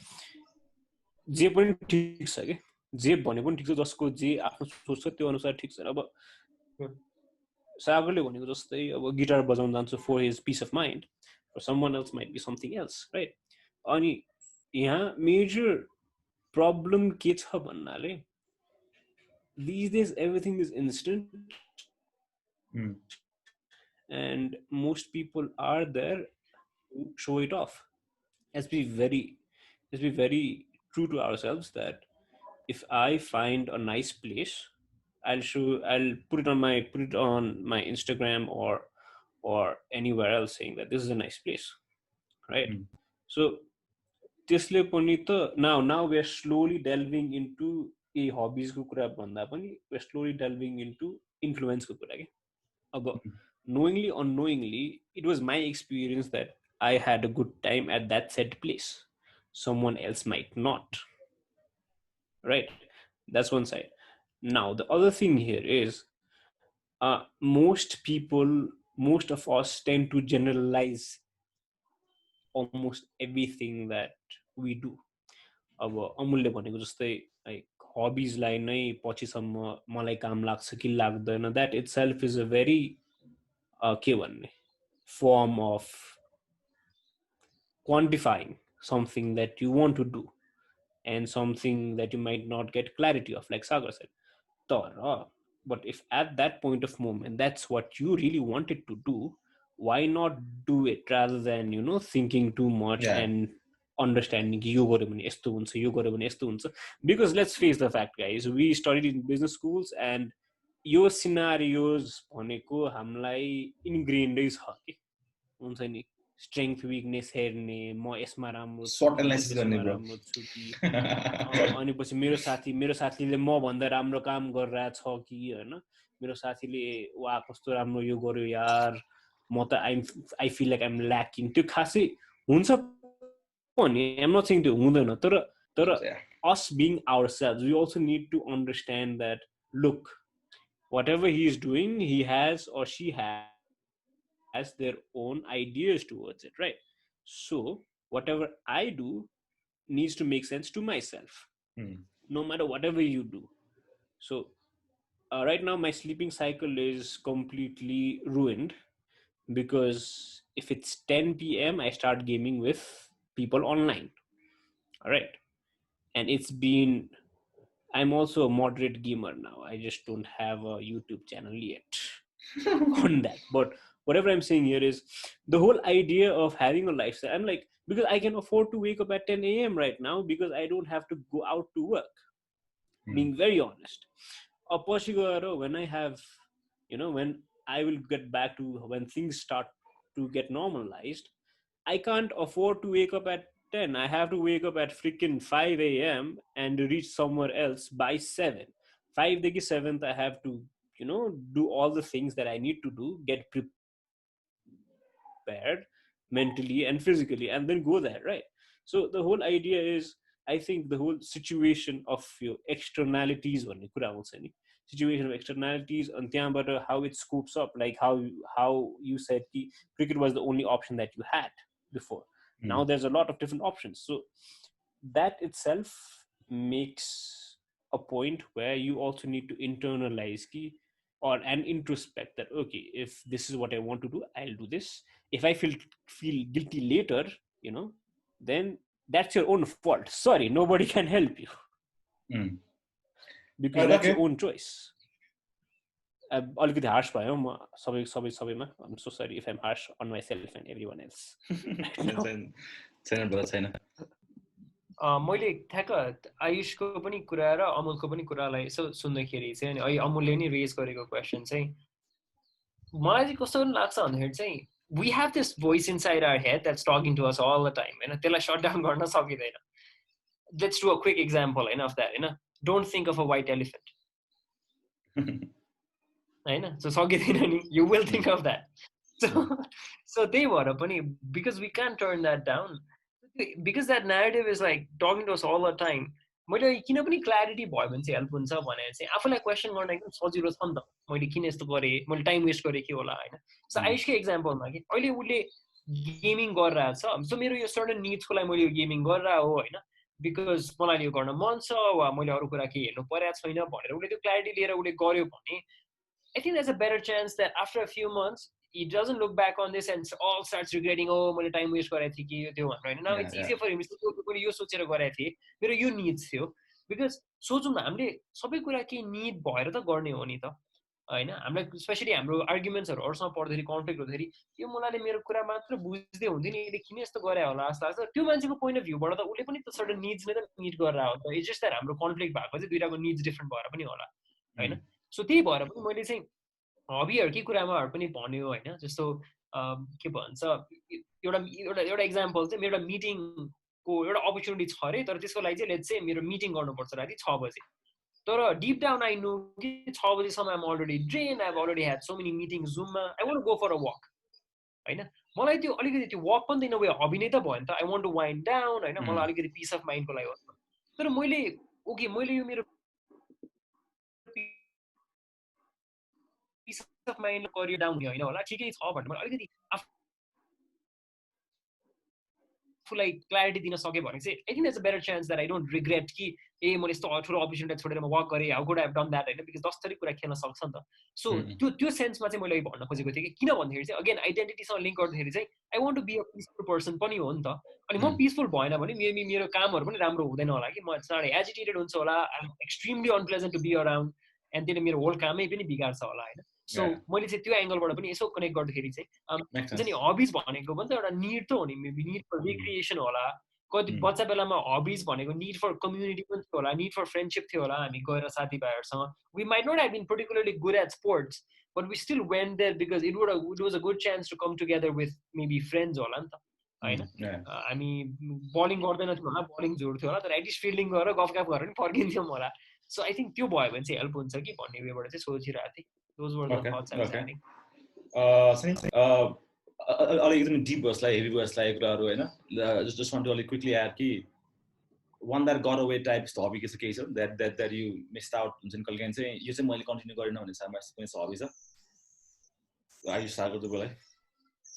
जे पनि ठीक छ के जे भने पनि ठीक छ जसको जे आफ्नो सोच छ त्यो अनुसार ठीक छ. अब सागरले भनेको जस्तै अब गिटार बजाउन जान्छु for his peace of mind, for someone else might be something else, right? अनि यहाँ मेजर प्रब्लम के छ भन्नाले these days everything is instant and most people are there to show it off. Let's be very true to ourselves that if I find a nice place, I'll put it on my Instagram or anywhere else saying that this is a nice place, right? So त्यसले पनि त now we are slowly delving into a hobbies को कुरा भन्दा पनि we are slowly delving into influence को कुरा के अब knowingly unknowingly it was my experience that I had a good time at that said place, someone else might not, right? That's one side. Now the other thing here is most of us tend to generalize almost everything that we do. अब अमुलले भनेको जस्तै like हबिजलाई नै पछिसम्म मलाई काम लाग्छ कि लाग्दैन, that it self is a very के भन्ने form of quantifying something that you want to do and something that you might not get clarity of, like Sagar said. But if at that point of moment that's what you really wanted to do, why not do it rather than thinking too much and understanding यो गर्यो भने यस्तो हुन्छ, यो गर्यो भने यस्तो हुन्छ? Because let's face the fact, guys, we studied in business schools and यो सिनारियोज भनेको हामीलाई इन्ग्रेन्डै छ कि हुन्छ नि, स्ट्रेङ्थ विकनेस हेर्ने, म यसमा राम्रो छु त्यसमा राम्रो छु कि अनि पछि मेरो साथीले म भन्दा राम्रो काम गरिरहेछ कि हैन, मेरो साथीले वा कस्तो राम्रो यो गर्यो यार, म त I feel like I'm lacking, त्यो खासै हुन्छ पनि, आइम नट सेइङ त्यो हुँदैन, तर us being ourselves, we also need to understand that look, whatever he is doing, he has or she has their own ideas towards it, right? So whatever I do needs to make sense to myself, no matter whatever you do. So right now my sleeping cycle is completely ruined because if it's 10 p.m. I start gaming with people online, all right? And I'm also a moderate gamer now. I just don't have a YouTube channel yet on that. But whatever I'm saying here is the whole idea of having a lifestyle. I'm like, because I can afford to wake up at 10 a.m. right now because I don't have to go out to work. Being very honest. When I have, when I will get back to when things start to get normalized, I can't afford to wake up at 10. I have to wake up at freaking 5 a.m. and reach somewhere else by 7. 5 to 7th, I have to, do all the things that I need to do, get prepared mentally and physically, and then go there, right? So the whole idea is, I think the whole situation of your externalities, situation of externalities, and how it scoops up, like how you said cricket was the only option that you had before. Now there's a lot of different options, so that itself makes a point where you also need to internalize and introspect that, okay, if this is what I want to do, I'll do this. If I feel guilty later, then that's your own fault. Sorry, nobody can help you because that's your own choice. अलिकति harsh भयो म सबैमा. I'm so sorry if I'm harsh on myself and everyone else. छैन मैले ठ्याक्क आयुषको पनि कुरा र अमुलको पनि कुरालाई यसो सुन्दाखेरि चाहिँ अनि अमुलले नि रेज गरेको क्वेसन चाहिँ मलाई चाहिँ कस्तो पनि लाग्छ भन्दाखेरि चाहिँ we have this voice inside our head that's talking to us all the time, हैन? त्यसलाई shut down गर्न सकिदैन. Let's do a quick example of that, हैन? Don't think of a white elephant. हैन? So सकिदैन नि, you will think of that. So त्यही भएर पनि because we can't turn that down, because that narrative is like talking to us all the time. मैले किन पनि क्ल्यारिटी भयो भने चाहिँ हेल्प हुन्छ भनेर चाहिँ आफूलाई क्वेसन गर्न एकदम सजिलो छ नि त. मैले किन यस्तो गरेँ, मैले टाइम वेस्ट गरेँ के होला, होइन? सो आयुषकै एक्जाम्पलमा कि अहिले उसले गेमिङ गरिरहेछ, सो मेरो यो सर्टन निड्सको लागि मैले यो गेमिङ गरिरह हो, होइन? बिकज मलाई यो गर्न मन छ वा मैले अरू कुरा केही हेर्नु परेको छैन भनेर उसले त्यो क्ल्यारिटी लिएर उसले गर्यो भने I think there's a better chance that after a few months, he doesn't look back on this and all starts regretting, oh, मैले time waste गरेको थिएँ कि त्यो भनेर हैन. Now it's easier for him to say, मैले यो सोचेर गरेको थिएँ, मेरो यो needs थियो. Because सोचौँ न, हामीले सबै कुरा केही need भएर त गर्ने हो नि त हैन. हामीलाई स्पेशली हाम्रो आर्गुमेन्ट्सहरू अरूसँग पर्दाखेरि कन्फ्लिक्ट हुँदाखेरि यो मुलाले मेरो कुरा मात्र बुझ्दै हुन्थ्यो नि, यसले किन यस्तो गरे होला जस्तो लाग्छ. त्यो मान्छेको पोइन्ट अफ भ्यूबाट त उसले पनि त सर्टेन निड्स नै त मिट गरेर हो त. इट्स जस्ट द्याट हाम्रो कन्फ्लिक्ट भएको चाहिँ दुईटाको निड्स डिफ्रेन्ट भएर पनि होला हैन. सो त्यही भएर पनि मैले चाहिँ हबीहरूकै कुरामाहरू पनि भन्यो होइन. जस्तो के भन्छ, एउटा एउटा एउटा इक्जाम्पल चाहिँ मेरो एउटा मिटिङको एउटा अपर्च्युनिटी छ अरे, तर त्यसको लागि चाहिँ लेट्स से मेरो मिटिङ गर्नुपर्छ राति 6 बजे. तर डिप डाउन आई नो कि 6 बजेसम्म I'm already drain, I have already had so many meeting जुममा, I want go for a walk होइन. मलाई त्यो अलिकति त्यो वक पनि इन अ वे हबी नै त भयो नि त. I want to wind down होइन, मलाई अलिकति पिस अफ माइन्डको लागि हो. तर मैले ओके, मैले यो मेरो peace of mind career down होइन होला, ठिकै छ भनेर मैले अलिकति आफूलाई क्ल्यारिटी दिन सकेँ भने चाहिँ I think there's a better chance that I don't regret कि ए मैले यस्तो ठुलो अपर्च्युनिटी छोडेर म वक गरेँ, how could I have done that होइन. बिकज 10 थरी कुरा खेल्न सक्छ नि त. सो त्यो सेन्समा चाहिँ मैले भन्न खोजेको थिएँ कि किन भन्दाखेरि चाहिँ अगेन आइडेन्टिटीसँग लिङ्क गर्दाखेरि चाहिँ I want to be a peaceful person पनि हो नि त. अनि म पिसफुल भएन भने मेरो कामहरू पनि राम्रो हुँदैन होला कि. म चाँडै एजिटेटेड हुन्छ होला, I am extremely unpleasant to be around, and त्यसले मेरो होल कामै पनि बिगार्छ होला होइन. सो मैले चाहिँ त्यो एङ्गलबाट पनि यसो कनेक्ट गर्दाखेरि चाहिँ नि हबिज भनेको पनि त एउटा निड त हो नि. मेबी निड फर रिक्रिएसन होला. कति बच्चा बेलामा हबिज भनेको निड फर कम्युनिटी पनि थियो होला, निड फर फ्रेन्डसिप थियो होला. हामी गएर साथीभाइहरूसँग we might not have been particularly good at sports, but we still went there because it was a good chance to come together with maybe friends होला नि त होइन. हामी बलिङ गर्दैन थियो होला, बलिङ जोड्थ्यो होला, तर एटलिस्ट फिल्डिङ गरेर गफगाफ गरेर पनि फर्किन्थ्यौँ होला. सो आई थिङ्क त्यो भयो भने चाहिँ हेल्प हुन्छ कि भन्ने वेबाट चाहिँ सोचिरहेको थिएँ. Those were the thoughts I was having. अलिक एकदमै डिप भर्सलाई हेभी भर्सलाई कुराहरू होइन. जस्ट वान्ट टु अलिक क्विकली एड कि one that got away type hobby के केही छ द्याट यु मिस्ड आउट हुन्छ नि कहिले चाहिँ यो चाहिँ मैले कन्टिन्यू गरेन भने कुनै हबी छ आई सागर तपाईँलाई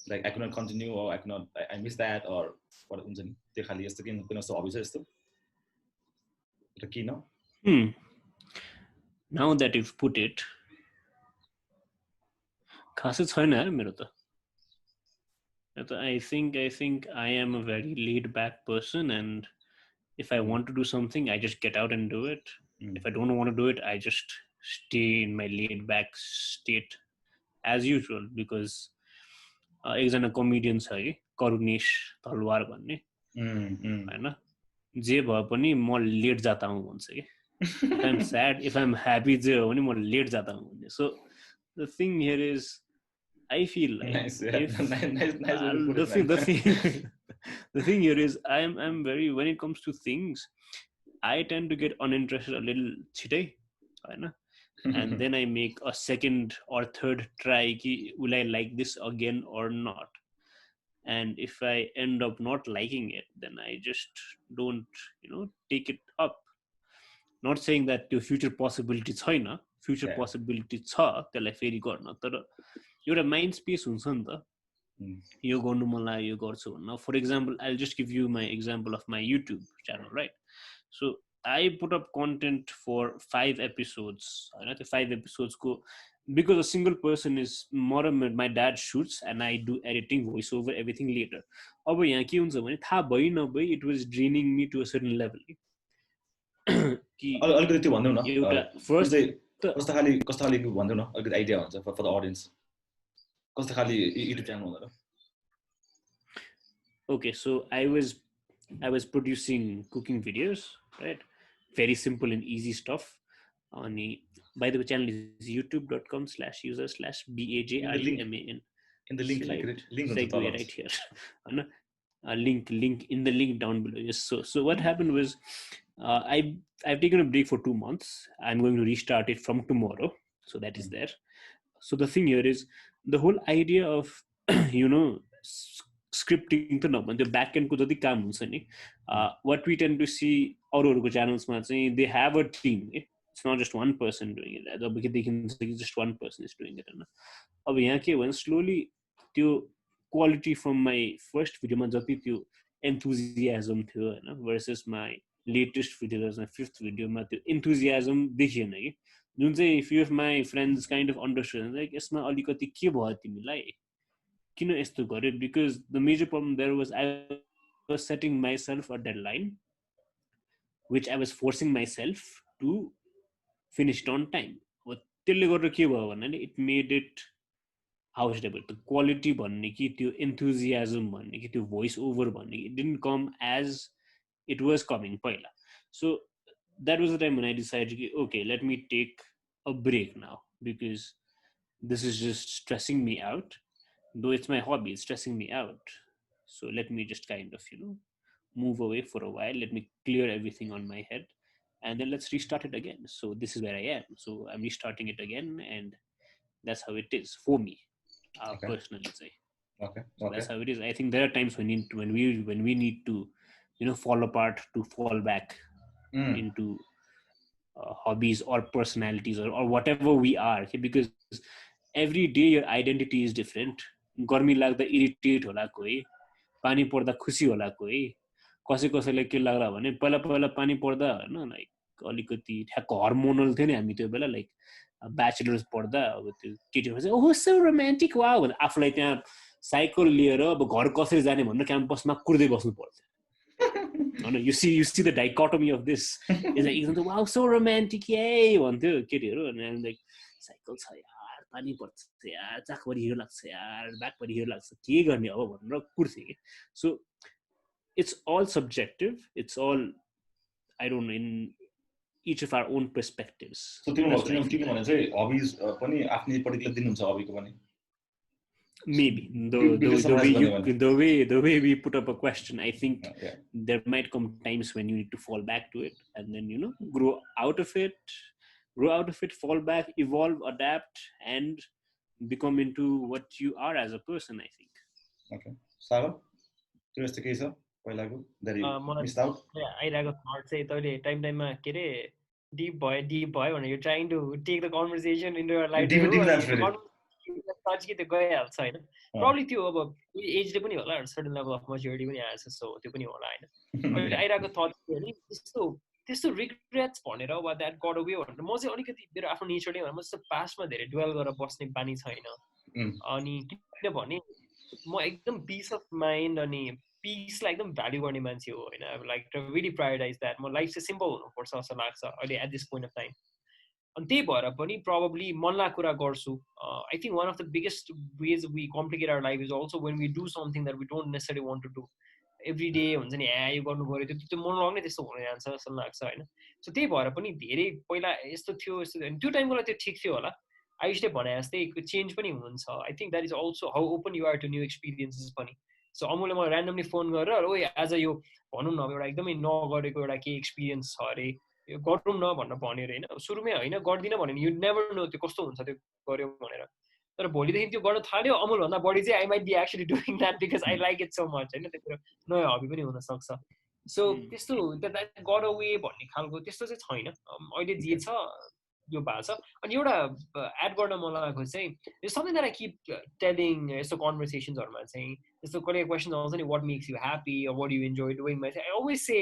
like I could not continue or I miss that or what हुन्छ नि त्यो खाली यस्तो किन कुनै हबी छ यस्तो र किन? Now that you've put it, खासै छैन यार मेरो त. I think I am a very laid back person, and if I want to do something, I just get out and do it. If I don't want to do it, I just stay in my laid back state as usual, because एकजना comedian छ कि करुणेश तलवार भन्ने हैन, जे भए पनि म लेट जाता हूँ भन्छ कि. If I'm sad, if I'm happy, जे हो भने म लेट जाता हूँ भन्ने. So the thing here is I feel like the thing here is I'm very, when it comes to things, I tend to get uninterested a little छिटै हैन, and then I make a second or third try ki will I like this again or not. And if I end up not liking it, then I just don't take it up. Not saying that त्यो future possibility छैन, future possibility छ त्यसलाई फेरि गर्न, तर एउटा mind space हुन्छ नि त, यो गर्नु मन लाग्यो यो गर्छु भन्न. For example I'll just give you my example of my YouTube channel, right? So I put up content for 5 episodes हैन. त्यो 5 episodes को because a single person is my dad shoots and I do editing, voice over, everything later. अब यहाँ के हुन्छ भने थाहा भइ नभई it was draining me to a certain level. अलिकति त्यो भन्दिउ न एउटा फर्स्ट कस्तो खाली भन्दिउ न अलिकति आइडिया हुन्छ फर द ऑडियन्स कस्तो खाली युट्युब च्यानल हो र. Okay, so I was producing cooking videos, right? Very simple and easy stuff. By the way, channel is youtube.com/user/BAJRUMAN. In the link, link right here. Link in the link down below. Yes. So what happened was, I've taken a break for 2 months. I'm going to restart it from tomorrow. So that is there. So the thing here is the whole idea of scripting to the back end ko jati kaam huncha ni, what we tend to see अरूहरुको च्यानल्समा चाहिँ they have a team. It's not just one person doing it. अब के देखिन्छ कि just one person is doing it हैन. अब यहाँ के भने slowly त्यो quality from my first video मा जति त्यो enthusiasm थियो हैन versus my latest video, my 5th video मा त्यो enthusiasm देखिएन कि. जुन चाहिँ few of my friends kind of understood, like यसमा अलिकति के भयो तिमीलाई, किन यस्तो गर्यो? Because the major problem there was I was setting myself a deadline which I was forcing myself to finish it on time. त्यसले गर्दा के भयो भन्नाले it made it, how should I put it, the quality भन्ने कि त्यो enthusiasm भन्ने कि त्यो voice over भन्ने it didn't come as it was coming पहिला. So that was the time when I decided, okay, let me take a break now, because this is just stressing me out. Though it's my hobby, it's stressing me out. So let me just kind of, move away for a while. Let me clear everything on my head, and then let's restart it again. So this is where I am. So I'm restarting it again, and that's how it is for me, Okay. personally. Okay. So Okay. that's how it is. I think there are times when we need to, fall apart to fall back into hobbies or personalities, or whatever we are, okay? Because every day your identity is different. गर्मी लाग्दा irritate होला कोही, पानी पर्दा खुसी होला कोही, कसैलाई के लाग्ला भने पहिला पहिला पानी पर्दा होइन लाइक अलिकति ठ्याक्क हर्मोनल थियो नि हामी त्यो बेला, लाइक ब्याचलर्स पढ्दा अब त्यो केटीहरू चाहिँ ओहो सो रोमान्टिक वा भनेर आफूलाई त्यहाँ साइकल लिएर अब घर कसरी जाने भनेर क्याम्पसमा कुर्दै बस्नु पर्थ्यो होइन. you see the dichotomy of this is like एकदम wow so romantic yay भन्थ्यो केटीहरू, अनि लाइक साइकल छ यार, पानी पर्छ यार, चाकभरि हिरो लाग्छ यार, ब्याकभरि हिरो लाग्छ, के गर्ने अब भनेर कुर्थे कि. So it's all subjective, it's all, I don't know, in each of our own perspectives. So तिम्रो भने चाहिँ हबिज पनि आफ्नै पर्टिकुलर दिन हुन्छ हबीको पनि. Maybe the way we put up a question, I think there might come times when you need to fall back to it, and then grow out of it, fall back, evolve, adapt, and become into what you are as a person, I think. Okay. Sagar, त्यो यस्तो केही छ पहिलाको that you missed out? आइरहेको thought चाहिँ तैँले टाइममा के अरे डिप भयो भनेर you trying to take the conversation in your life touch कि त्यो गइहाल्छ होइन. प्रब्लम त्यो अब एजले पनि होला, सर्टन लेभल अफ म्याच्युरिटी पनि आएछ, सो त्यो पनि होला होइन. अहिले आइरहेको थट नि त्यस्तो रिग्रेट्स भनेर वा द्याट गट अवे भनेर म चाहिँ अलिकति मेरो आफ्नो नेचरले म जस्तो पास्टमा धेरै डुवेल गरेर बस्ने बानी छैन. अनि किनभने म एकदम पिस अफ माइन्ड अनि पिसलाई एकदम भ्याल्यु गर्ने मान्छे हो होइन. अब लाइक रियली प्रायोरिटाइज द्याट. म लाइफ चाहिँ सिम्पल हुनुपर्छ जस्तो लाग्छ अहिले at this point of time. अनि त्यही भएर पनि प्रब्लली मनलाई कुरा गर्छु. I think one of the biggest ways we complicate our life is also when we do something that we don't necessary want to do every day हुन्छ नि, यो गर्नु पऱ्यो, त्यो मन लाग्ने त्यस्तो हुन जान्छ जस्तो लाग्छ होइन. सो त्यही भएर पनि धेरै पहिला यस्तो थियो त्यो टाइमको लागि त्यो ठिक थियो होला. आयुषले भने जस्तै चेन्ज पनि हुन्छ. I think that is also how open you are to new experiences पनि. सो अमुले मलाई ऱ्यान्डमली फोन गरेर ओ आज यो भनौँ न एउटा एकदमै नगरेको एउटा केही एक्सपिरियन्स छ अरे, यो गरौँ न भनेर भन्यो अरे होइन. सुरुमै होइन गर्दिनँ भने यु नेभर नो त्यो कस्तो हुन्छ त्यो गऱ्यो भनेर. तर भोलिदेखि त्यो गर्न थाल्यो अमुलभन्दा बढी चाहिँ I might be actually doing that because I like it so much होइन. त्यो नयाँ हबी पनि हुनसक्छ. सो त्यस्तो गट अवे भन्ने खालको त्यस्तो चाहिँ छैन. अहिले जे छ यो भएको छ. अनि एउटा एड गर्न मन लागेको चाहिँ something that I keep telling यस्तो कन्भर्सेसन्सहरूमा चाहिँ यस्तो कहिले क्वेसन आउँछ नि, what makes you happy or what you enjoy डुइङमा चाहिँ आई अलवेज से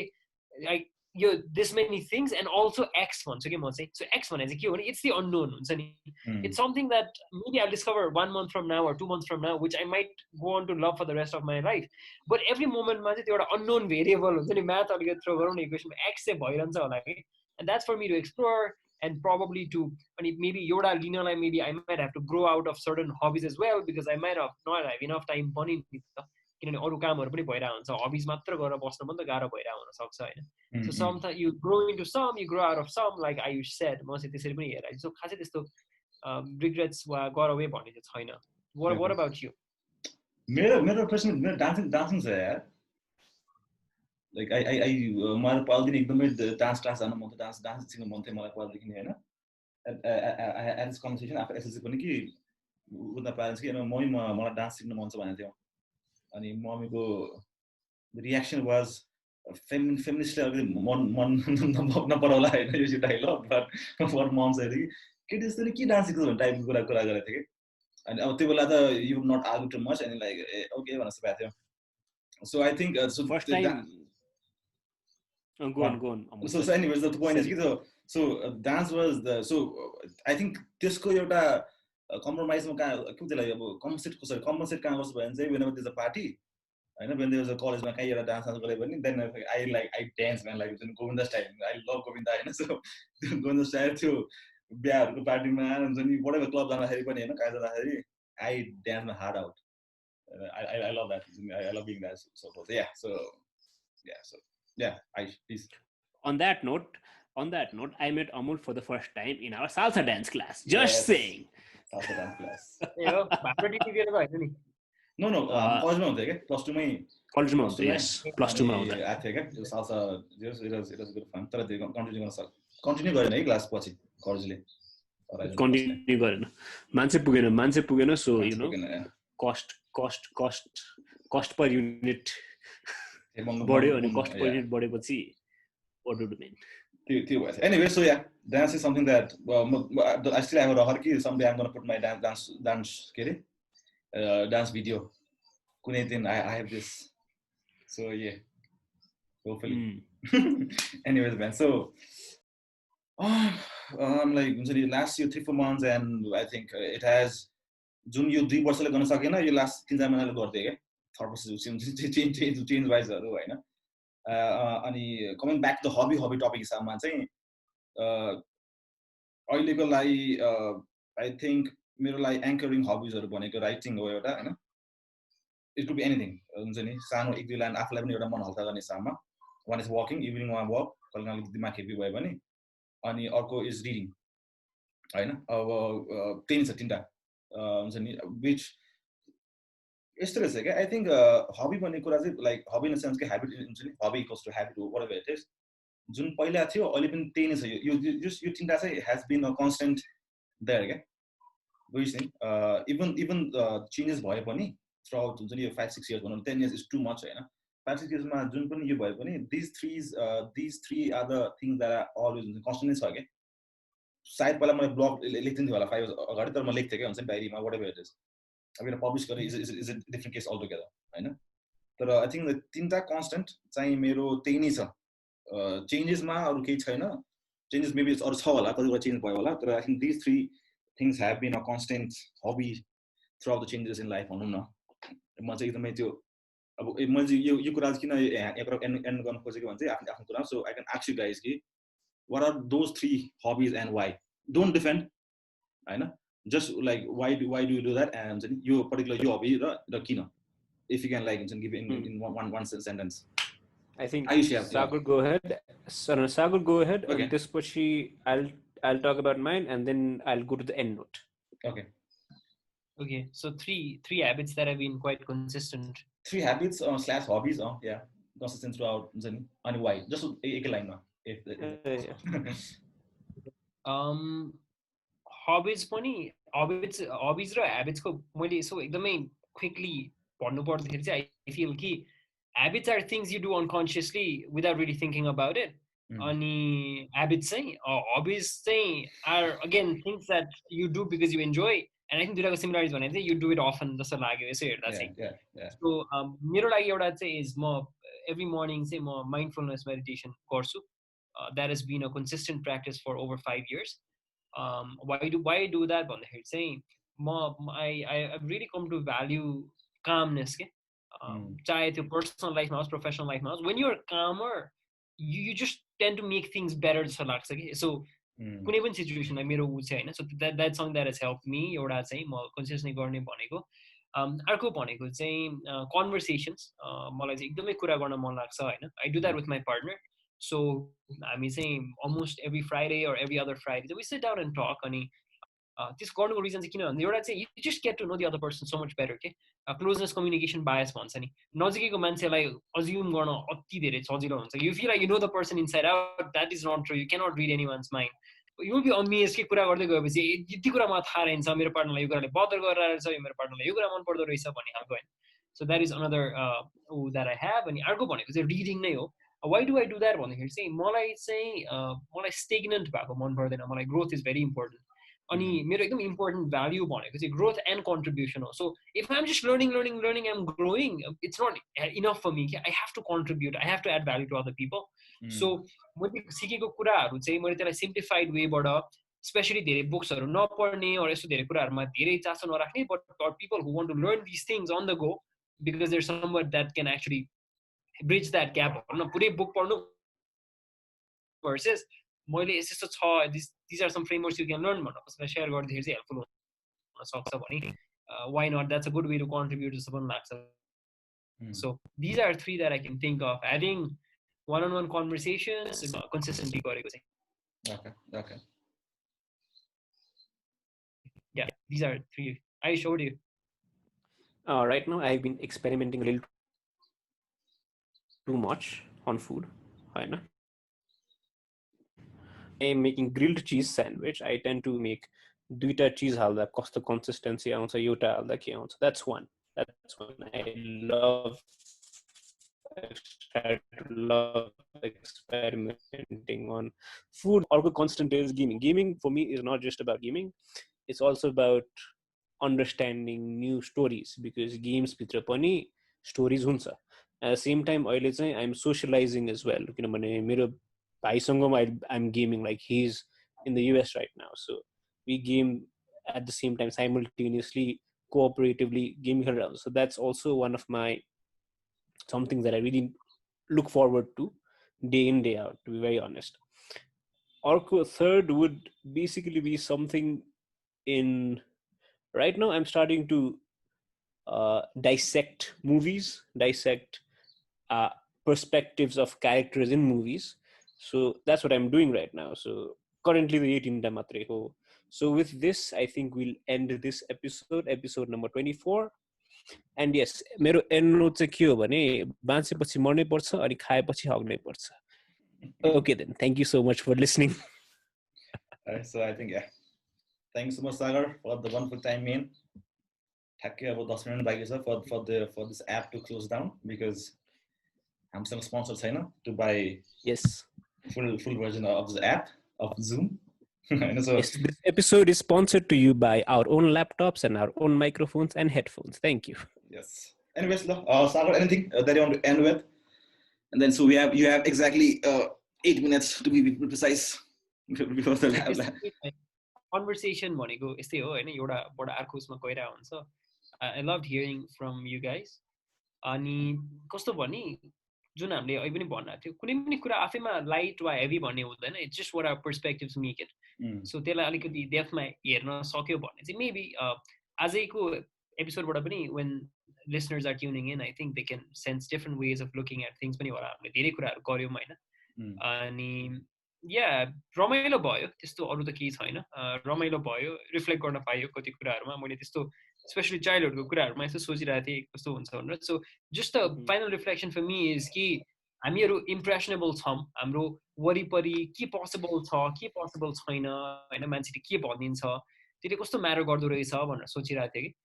लाइक यो this many things and also X भन्छु कि म चाहिँ. सो एक्स भने चाहिँ के हो भने इट्स दि अननोन हुन्छ नि. It's something that maybe I discover 1 month from now or 2 months from now which I might go on to love for the rest of my life. But every moment मा चाहिँ त्यो एउटा unknown variable हुन्छ नि, math अलिकति throw गरौँ न equation, x चाहिँ भइरहन्छ होला कि. And that's for me to explore and probably to अनि maybe एउटा लिनलाई maybe I might have to grow out of certain hobbies as well because I might have not have enough time पनि नि त, किनभने अरू कामहरू पनि भइरहेको हुन्छ. हबिज मात्र गरेर बस्नु पनि त गाह्रो भइरहेको हुनसक्छ होइन. So sometimes you grow into some, you grow out of some, like Ayush said. म चाहिँ त्यसरी पनि हेरेँ. So खासै त्यस्तो regrets वा गट अवे भन्ने चाहिँ छैन. What about you? मेरो प्रश्न मेरो डान्सिङ छ यार. लाइक मलाई पहिलादेखि एकदमै डान्स जान मन थियो, डान्स सिक्न मन थियो मलाई पहिलादेखि होइन. At this conversation after SLC पनि कि उता प्यारेन्ट्स कि मलाई डान्स सिक्न मन छ भनेको थियो. अनि मम्मीको रियाक्सन वाज फेमिनिस्टले अलिकति मन नपराउला होइन यो डाइलग, बट फर मम्स अहिले कि केटी जस्तो के डान्स सिक्छ भन्ने टाइपको कुरा गरेको थियो कि. अनि अब त्यो बेला त you not argue too much अनि लाइक ओके भनेर जस्तो भएको थियो. So I think first time Go on, Amul. So anyways, the point is, dance was I think त्यसको एउटा compromise मा कहाँ के त्यसलाई अब compensate कहाँ गर्छु भने चाहिँ whenever there's a party, होइन, when there was a college मा कहीँ एउटा dance गरे पनि then I dance man, like Govinda style. I love Govinda, होइन. So Govinda style थियो बिहाहरूको पार्टीमा हुन्छ नि, whatever club जाँदाखेरि पनि होइन, कहाँ जाँदाखेरि I dance my heart out. I love that. I love being that, so forth. Please. On that note, I met Amul for the first time in our salsa dance class. Just saying. Salsa dance class. No, college-मा हुन्थ्यो क्या, plus 2 मै. College-मा हुन्थ्यो, yes. Plus 2 मा हुँदा. आएको थियो क्या, त्यो salsa, it was good fun. तर त्यो continue गरेन है क्लास पछि कलेजले. Continue गरेन. मान्छे पुगेन, so you know, cost per unit बढ्यो, अनि cost per unit बढेपछि what do you mean? Anyway, so yeah, dance is something that I still have a rahar someday I'm going to put my dance video. Kuनै दिन I have this. So yeah, hopefully. Anyways, man, so I'm like last year 3-4 months, and I think it has जुन यो 2 वर्षले गर्न सकेन, यो last 3-4 महिनाले गर्दै के third process change वाइजहरु हैन. अनि coming back to hobby topic हिसाबमा चाहिँ अहिलेको लागि आई थिंक मेरो लागि एंकरिङ हबीजहरु भनेको राइटिङ हो एउटा, हैन. इट कुड बी एनीथिङ हुन्छ नि, सानो 1-2 लाइन आफुलाई पनि एउटा मन हल्का गर्ने हिसाबमा. वान इज वकिङ, इभिनिङमा वक, कहिले दिमाग हेभी भयो भने. अनि अर्को इज रिडिङ, हैन. अब त्यही छ तीनटा हुन्छ नि, which यस्तो रहेछ क्या. आई थिंक हबी भन्ने कुरा चाहिँ like hobby in the sense कि हेबिट हुन्छ नि, हबी इक्वल्स टु हेबिट हो, व्हाटएभर इट इज. जुन पहिला थियो अहिले पनि त्यही नै छ. यो तीनटा चाहिँ has been a constant there क्या. बुझ्छ नि. इभन चेन्जेस भए पनि थ्रु आउट हुन्छ नि, यो 5-6 इयर्स भनौँ, 10 इयर्स इज टु मच, हैन. 5-6 इयर्समा जुन पनि यो भए पनि these three are the things that are always constant छ क्या. सायद पहिला मैले ब्लग लेख्थेँ होला 5 इयर्स अगाडि, तर म लेख्थेँ क्या हुन्छ नि डायरीमा, व्हाटएभर इट इज. अब यो पब्लिश गरे is a different case altogether, हैन. तर आई थिंक तीनटा कन्स्टेन्ट चाहिँ मेरो त्यही नै छ. चेन्जेसमा अरु केही छैन. चेन्जेस मेबी अरु छ होला, कतिवटा चेन्ज भयो होला, तर I think these three things have been a constant hobby throughout the changes in life भनौँ न. म चाहिँ एकदमै त्यो अब मैले यो कुरा किन यहाँ एन्ड गर्न खोजेको भने चाहिँ आफ्नो कुरा. So I can ask you guys कि what are those 3 hobbies and why? Don't defend, हैन. Just like why do you do that, and यो particular यो hobby र किन, if you can like give in one sentence. I think Sagar go ahead. Sagar go ahead. Okay. And this પછી I'll talk about mine, and then I'll go to the end note. Okay, so three habits that have been quite consistent. 3 habits / hobbies, yeah, consistent throughout, and why? Just एक लाइनमा. Hobbies र ह्याबिट्सको मैले यसो एकदमै quickly भन्नु पर्दाखेरि चाहिँ I feel कि habits are things you do unconsciously without really thinking about it. अनि ह्याबिट्स चाहिँ हबिज चाहिँ are again things that you do because you enjoy. And I think दुईवटाको सिमिलरिटिज भनेको चाहिँ यु डु इट अफन जस्तो लाग्यो यसो हेर्दा चाहिँ. सो मेरो लागि एउटा चाहिँ इज म एभ्री मर्निङ चाहिँ म माइन्डफुलनेस मेडिटेसन गर्छु. That has been a consistent practice for over 5 years. Why do I do that? भन्दाखेरि चाहिँ I've really come to value calmness. चाहे त्यो पर्सनल लाइफमा होस्, प्रोफेसनल लाइफमा होस्, when you're calmer, you just tend to make things better जस्तो लाग्छ कि. सो कुनै पनि सिचुएसनलाई मेरो ऊ चाहिँ होइन. So that's something that has helped me. एउटा चाहिँ म कन्सियसली गर्ने भनेको. अर्को भनेको चाहिँ कन्भर्सेसन्स. मलाई चाहिँ एकदमै कुरा गर्न मन लाग्छ, होइन. I do that with my partner. So हामी चाहिँ almost every Friday or every other Friday we sit down and talk. अनि त्यस गर्नुको रिजन चाहिँ किन भन्दा एउटा चाहिँ you just get to know the other person so much better. के क्लोजनेस कम्युनिकेसन बायस भन्छ नि. नजिकैको मान्छेलाई अज्युम गर्न अति धेरै सजिलो हुन्छ. You feel like you know the person inside out. That is not true. You cannot read anyone's mind. You will be amazed के कुरा गर्दै गएपछि यति कुरा मलाई थाहा रहन्छ, मेरो पार्टनरलाई यो कुराले बदर गरिरहेको छ, यो मेरो पार्टनरलाई यो कुरा मन पर्दो रहेछ भन्ने खालको, होइन. So that is another that I have. अनि अर्को भनेको चाहिँ रिडिङ नै हो. Why do I do that भन्दाखेरि चाहिँ मलाई stagnant भएको मन पर्दैन. मलाई growth is very important. अनि मेरो एकदम इम्पोर्टेन्ट भ्याल्यु भनेको चाहिँ ग्रोथ एन्ड कन्ट्रिब्युसन हो. So if I'm just learning I'm growing, it's not enough for me कि I have to contribute, I have to add value to other people. So मैले सिकेको कुराहरू चाहिँ मैले त्यसलाई सिम्प्लिफाइड वेबाट, स्पेसली धेरै बुक्सहरू नपढ्ने अरू यस्तो धेरै कुराहरूमा धेरै चासो नराख्ने, but people who want to learn this things on the go, because there somewhere that can actually bridge that gap. भनौँ न पुरै बुक पढ्नु भर्सेस मैले यस्तो छ, these are some frameworks you can learn भनेर कसैलाई सेयर गर्दाखेरि चाहिँ हेल्पफुल हुनसक्छ भने why not, that's a good way to contribute जस्तो पनि लाग्छ. So these are 3 that I can think of having one-on-one conversations consistently गरेको चाहिँ. Okay. Yeah, these are 3. I showed you. Right now I've been experimenting a little too much on food. होइन, I am making grilled cheese sandwich. I tend to make 2टा cheese हाल्दा कस्तो consistency आउँछ, एउटा हाल्दा के आउँछ. That's one. I love experimenting on food. अर्को constant is gaming. Gaming for me is not just about gaming. It's also about understanding new stories, because games भित्र पनि stories हुन्छ. At the same time अहिले चाहिँ I'm socializing as well, किनभने मेरो भाइसँग I'm gaming, like he's in the US right now, so we game at the same time simultaneously, cooperatively gaming around. So that's also one of my something that I really look forward to day in day out, to be very honest. Or third would basically be something in right now I'm starting to dissect movies, dissect perspectives of characters in movies. So that's what I'm doing right now. So currently the 18टा मात्रै हो. So with this, I think we'll end this episode number 24. And yes, मेरो end note चाहिँ के हो भने बाँचेपछि मर्नै पर्छ अनि खाएपछि हग्नै पर्छ. Okay then, thank you so much for listening. Alright, so I think thanks so much Sagar for the wonderful time, man. ठ्याक्कै अब 10 मिनट बाँकी छ for this app to close down, because हामीसँग sponsor छैन to buy full version of the app of Zoom. So, yes, this episode is sponsored to you by our own laptops and our own microphones and headphones. Thank you. Yes. Anyways, Sagar, anything that you want to end with? And then so you have exactly 8 minutes to be precise before the lab. Conversation भनेको यस्तै हो हैन, एउटा बडा अर्को उसमा गइरा हुन्छ. I loved hearing from you guys. अनि कस्तो भने जुन हामीले अहिले पनि भन्न थियो, कुनै पनि कुरा आफैमा लाइट वा हेभी भन्ने हुँदैन. It's just what our perspectives make it. So त्यसलाई अलिकति डेप्थमा हेर्न सक्यो भने चाहिँ मेबी आजैको एपिसोडबाट पनि when listeners are tuning in, I think they can sense different ways of looking at things पनि होला. हामीले धेरै कुराहरू गर्यौँ हैन. अनि रमाइलो भयो, त्यस्तो अरू त केही छैन. रमाइलो भयो, रिफ्लेक्ट गर्न पायो कति कुराहरूमा. मैले त्यस्तो स्पेसली चाइल्डहुडको कुराहरूमा यस्तो सोचिरहेको थिएँ कस्तो हुन्छ भनेर. So just the final reflection for me is कि हामीहरू इम्प्रेसनेबल छौँ. हाम्रो वरिपरि के पोसिबल छ, के पोसिबल छैन होइन, मान्छेले के भनिदिन्छ त्यसले कस्तो म्याटर गर्दो रहेछ भनेर सोचिरहेको थिएँ कि.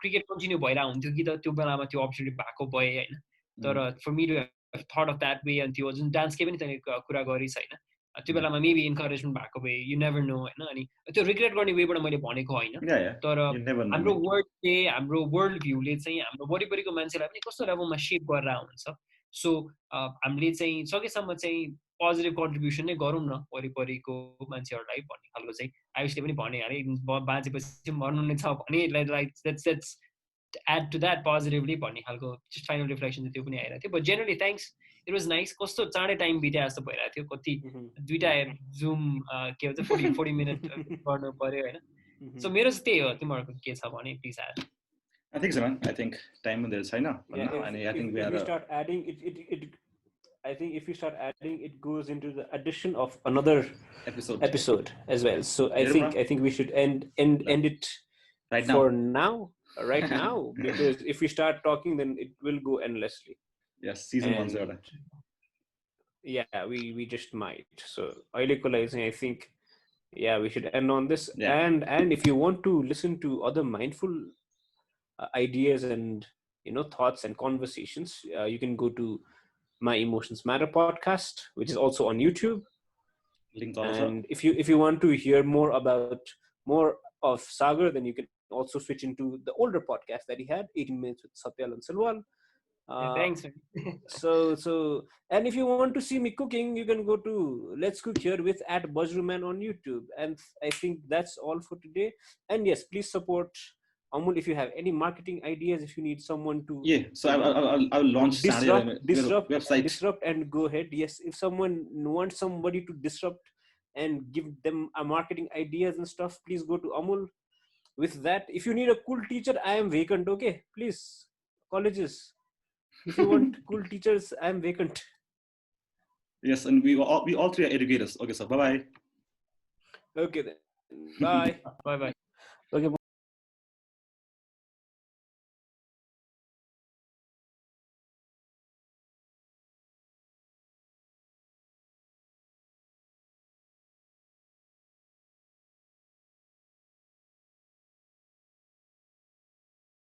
क्रिकेट कन्टिन्यू भइरहेको हुन्थ्यो कि त त्यो बेलामा त्यो अपर्च्युनिटी भएको भए होइन. तर for me to thought of that way, अनि त्यो जुन डान्स के पनि त्यहाँ कुरा गरिस् होइन, त्यो बेलामा मेबी इन्करेजमेन्ट भएको भए, यु नेभर नो होइन. अनि त्यो रिग्रेट गर्ने वेबाट मैले भनेको होइन, तर हाम्रो वर्ल्डले, हाम्रो वर्ल्ड भ्यूले चाहिँ हाम्रो वरिपरिको मान्छेलाई पनि कस्तो लेभलमा सेप गरेर हुन्छ. सो हामीले चाहिँ सकेसम्म चाहिँ पोजिटिभ कन्ट्रिब्युसन नै गरौँ न वरिपरिको मान्छेहरूलाई भन्ने खालको चाहिँ आयुषले पनि भने अरे बाँचेपछि मर्नु नै छ भने like let's add to that positively भन्ने खालको just final reflection त्यो पनि आइरहेको थियो. But generally thanks, it was nice. कस्तो चाँडै टाइम बिते जस्तो भइरहेको थियो. कति 2टा जुम के भन्छ 40 मिनट गर्नु पर्यो होइन. सो मेरो चाहिँ त्यही हो. तिमीहरूको के छ भने please add. I think so, man. I think time there is enough. I think we start adding it. I think if we start adding, it goes into the addition of another episode as well. So I think we should end it right now. For now. Right now, because if we start talking, then it will go endlessly. Yes, season 1. Yeah, we just might. So I think we should end on this. Yeah. And if you want to listen to other mindful ideas and thoughts and conversations, you can go to My Emotions Matter podcast, which is also on YouTube. Link also. And if you want to hear more about more of Sagar, then you can also switch into the older podcast that he had, 18 Minutes with Satyal and Salwal. Yeah, Uh, thanks, man. so and if you want to see me cooking, you can go to Let's Cook Here with at Buzzruman on YouTube. And I think that's all for today. And yes, please support Amul if you have any marketing ideas, if you need someone to Yeah, so I'll launch website. disrupt and go ahead. Yes, if someone wants somebody to disrupt and give them a marketing ideas and stuff, please go to Amul. With that, if you need a cool teacher, I am vacant. Okay, please, colleges, if you want cool teachers, I am vacant. Yes, and we all three are educators. Okay, so bye bye. Okay then, bye. Bye bye. Okay,